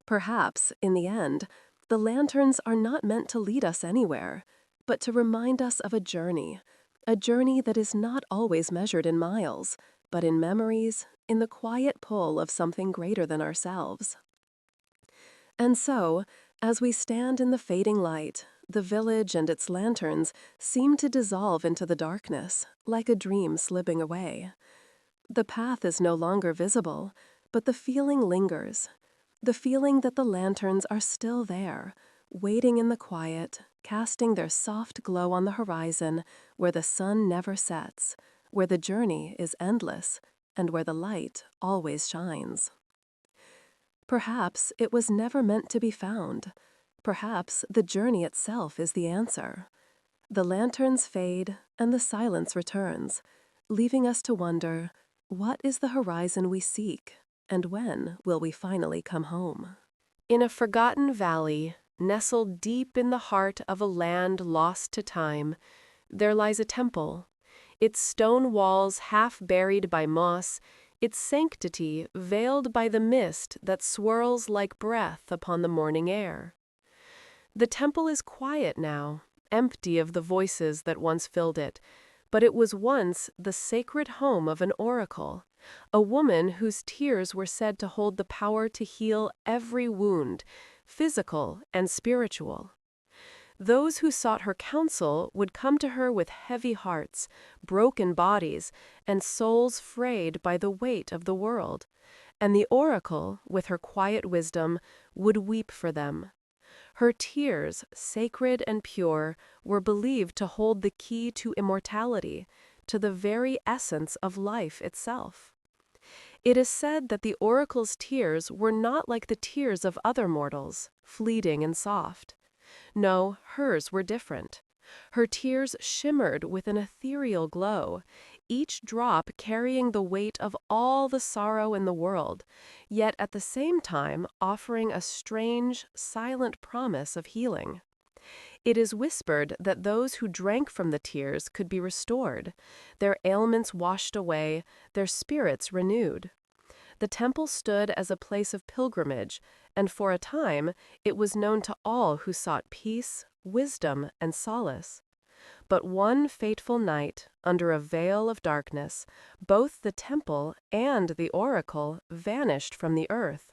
Perhaps, in the end, the lanterns are not meant to lead us anywhere, but to remind us of a journey that is not always measured in miles, but in memories, in the quiet pull of something greater than ourselves. And so, as we stand in the fading light, the village and its lanterns seem to dissolve into the darkness, like a dream slipping away. The path is no longer visible, but the feeling lingers. The feeling that the lanterns are still there, waiting in the quiet, casting their soft glow on the horizon where the sun never sets, where the journey is endless, and where the light always shines. Perhaps it was never meant to be found. Perhaps the journey itself is the answer. The lanterns fade and the silence returns, leaving us to wonder, what is the horizon we seek, and when will we finally come home? In a forgotten valley, nestled deep in the heart of a land lost to time, there lies a temple, its stone walls half buried by moss, its sanctity veiled by the mist that swirls like breath upon the morning air. The temple is quiet now, empty of the voices that once filled it, but it was once the sacred home of an oracle, a woman whose tears were said to hold the power to heal every wound, physical and spiritual. Those who sought her counsel would come to her with heavy hearts, broken bodies, and souls frayed by the weight of the world, and the oracle, with her quiet wisdom, would weep for them. Her tears, sacred and pure, were believed to hold the key to immortality, to the very essence of life itself. It is said that the oracle's tears were not like the tears of other mortals, fleeting and soft. No, hers were different. Her tears shimmered with an ethereal glow, each drop carrying the weight of all the sorrow in the world, yet at the same time offering a strange, silent promise of healing. It is whispered that those who drank from the tears could be restored, their ailments washed away, their spirits renewed. The temple stood as a place of pilgrimage, and for a time it was known to all who sought peace, wisdom, and solace. But one fateful night, under a veil of darkness, both the temple and the oracle vanished from the earth.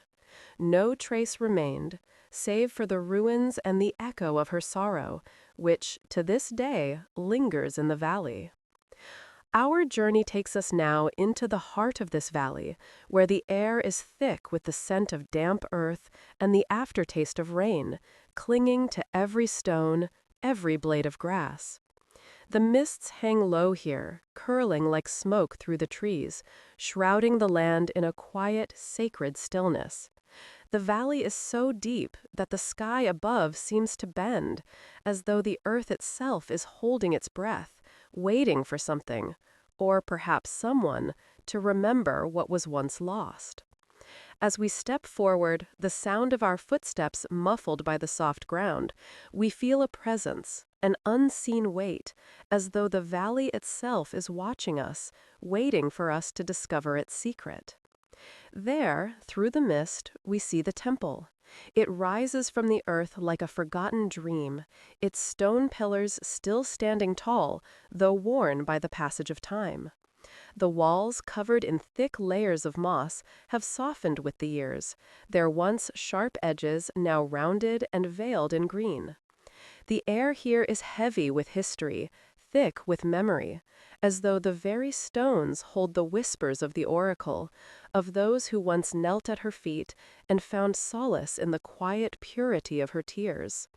No trace remained, save for the ruins and the echo of her sorrow, which, to this day, lingers in the valley. Our journey takes us now into the heart of this valley, where the air is thick with the scent of damp earth and the aftertaste of rain, clinging to every stone, every blade of grass. The mists hang low here, curling like smoke through the trees, shrouding the land in a quiet, sacred stillness. The valley is so deep that the sky above seems to bend, as though the earth itself is holding its breath, waiting for something, or perhaps someone, to remember what was once lost. As we step forward, the sound of our footsteps muffled by the soft ground, we feel a presence, an unseen weight, as though the valley itself is watching us, waiting for us to discover its secret. There, through the mist, we see the temple. It rises from the earth like a forgotten dream, its stone pillars still standing tall, though worn by the passage of time. The walls, covered in thick layers of moss, have softened with the years, their once sharp edges now rounded and veiled in green. The air here is heavy with history, thick with memory, as though the very stones hold the whispers of the oracle, of those who once knelt at her feet and found solace in the quiet purity of her tears.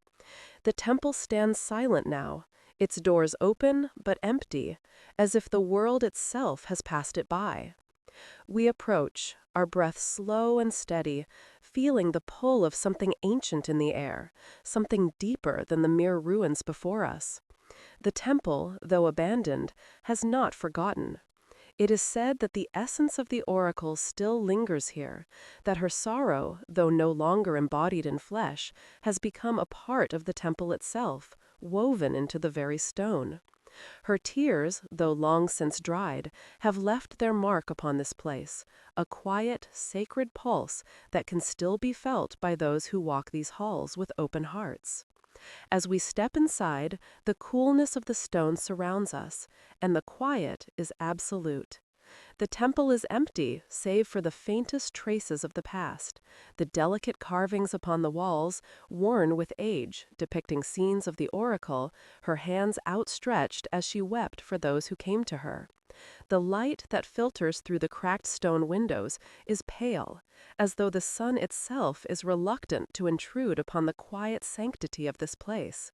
The temple stands silent now, its doors open but empty, as if the world itself has passed it by. We approach, our breath slow and steady, feeling the pull of something ancient in the air, something deeper than the mere ruins before us. The temple, though abandoned, has not forgotten. It is said that the essence of the oracle still lingers here, that her sorrow, though no longer embodied in flesh, has become a part of the temple itself, woven into the very stone. Her tears, though long since dried, have left their mark upon this place, a quiet, sacred pulse that can still be felt by those who walk these halls with open hearts. As we step inside, the coolness of the stone surrounds us, and the quiet is absolute. The temple is empty, save for the faintest traces of the past, the delicate carvings upon the walls, worn with age, depicting scenes of the oracle, her hands outstretched as she wept for those who came to her. The light that filters through the cracked stone windows is pale, as though the sun itself is reluctant to intrude upon the quiet sanctity of this place.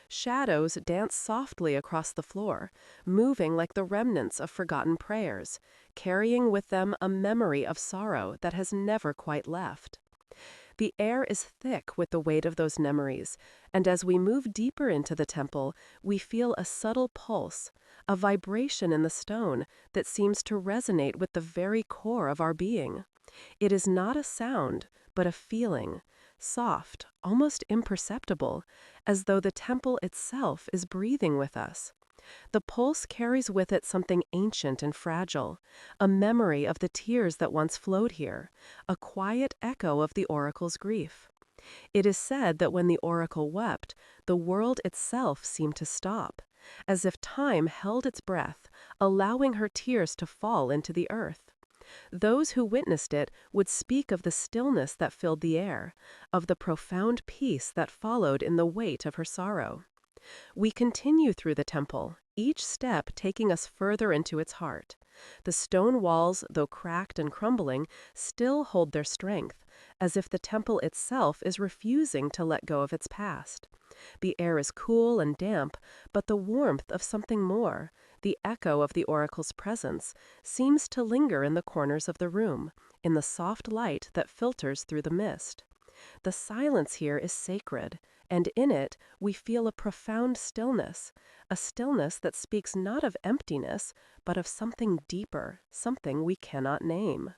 Shadows dance softly across the floor, moving like the remnants of forgotten prayers, carrying with them a memory of sorrow that has never quite left. The air is thick with the weight of those memories, and as we move deeper into the temple, we feel a subtle pulse, a vibration in the stone that seems to resonate with the very core of our being. It is not a sound, but a feeling, soft, almost imperceptible, as though the temple itself is breathing with us. The pulse carries with it something ancient and fragile, a memory of the tears that once flowed here, a quiet echo of the oracle's grief. It is said that when the oracle wept, the world itself seemed to stop, as if time held its breath, allowing her tears to fall into the earth. Those who witnessed it would speak of the stillness that filled the air, of the profound peace that followed in the weight of her sorrow. We continue through the temple, each step taking us further into its heart. The stone walls, though cracked and crumbling, still hold their strength, as if the temple itself is refusing to let go of its past. The air is cool and damp, but the warmth of something more, the echo of the oracle's presence, seems to linger in the corners of the room, in the soft light that filters through the mist. The silence here is sacred, and in it we feel a profound stillness, a stillness that speaks not of emptiness, but of something deeper, something we cannot name.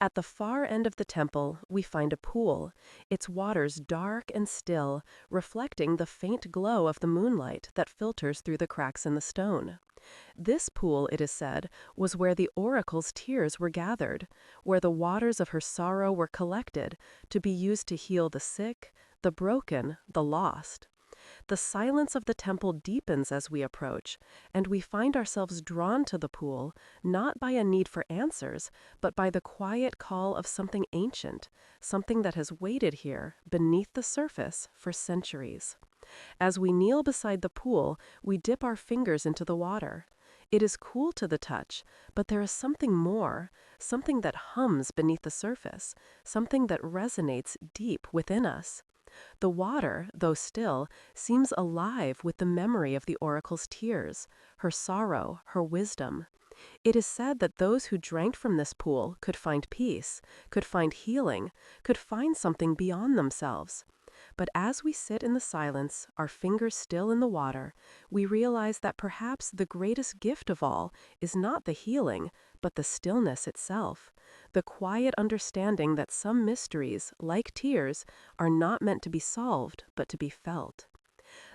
At the far end of the temple, we find a pool, its waters dark and still, reflecting the faint glow of the moonlight that filters through the cracks in the stone. This pool, it is said, was where the oracle's tears were gathered, where the waters of her sorrow were collected, to be used to heal the sick, the broken, the lost. The silence of the temple deepens as we approach, and we find ourselves drawn to the pool, not by a need for answers, but by the quiet call of something ancient, something that has waited here, beneath the surface, for centuries. As we kneel beside the pool, we dip our fingers into the water. It is cool to the touch, but there is something more, something that hums beneath the surface, something that resonates deep within us. The water, though still, seems alive with the memory of the oracle's tears, her sorrow, her wisdom. It is said that those who drank from this pool could find peace, could find healing, could find something beyond themselves. But as we sit in the silence, our fingers still in the water, we realize that perhaps the greatest gift of all is not the healing, but the stillness itself, the quiet understanding that some mysteries, like tears, are not meant to be solved, but to be felt.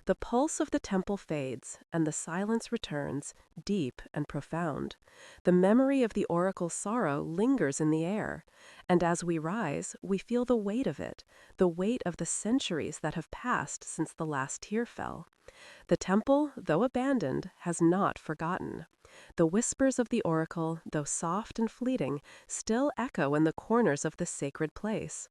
The pulse of the temple fades, and the silence returns, deep and profound. The memory of the oracle's sorrow lingers in the air, and as we rise, we feel the weight of it, the weight of the centuries that have passed since the last tear fell. The temple, though abandoned, has not forgotten. The whispers of the oracle, though soft and fleeting, still echo in the corners of this sacred place.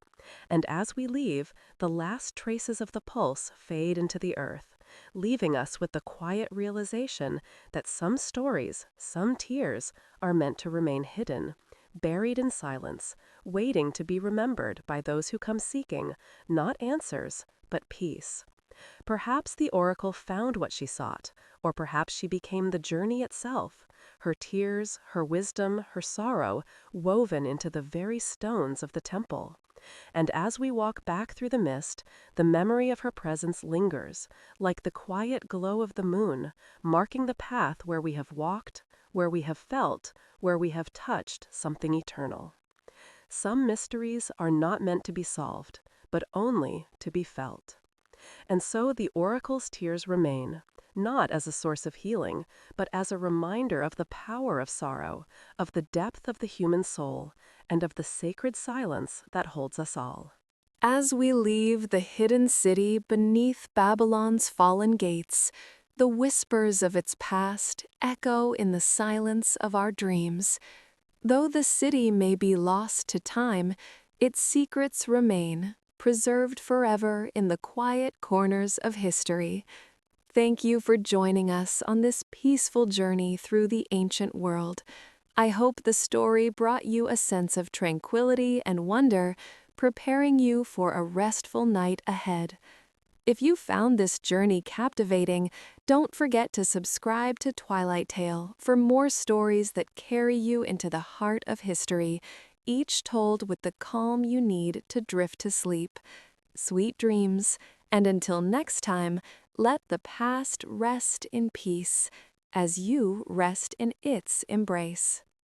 And as we leave, the last traces of the pulse fade into the earth, leaving us with the quiet realization that some stories, some tears, are meant to remain hidden, buried in silence, waiting to be remembered by those who come seeking, not answers, but peace. Perhaps the oracle found what she sought, or perhaps she became the journey itself, her tears, her wisdom, her sorrow, woven into the very stones of the temple. And as we walk back through the mist, the memory of her presence lingers, like the quiet glow of the moon, marking the path where we have walked, where we have felt, where we have touched something eternal. Some mysteries are not meant to be solved, but only to be felt. And so the oracle's tears remain, not as a source of healing, but as a reminder of the power of sorrow, of the depth of the human soul, and of the sacred silence that holds us all. As we leave the hidden city beneath Babylon's fallen gates, the whispers of its past echo in the silence of our dreams. Though the city may be lost to time, its secrets remain, preserved forever in the quiet corners of history. Thank you for joining us on this peaceful journey through the ancient world. I hope the story brought you a sense of tranquility and wonder, preparing you for a restful night ahead. If you found this journey captivating, don't forget to subscribe to Twilight Tale for more stories that carry you into the heart of history. each told with the calm you need to drift to sleep. Sweet dreams, and until next time, let the past rest in peace as you rest in its embrace.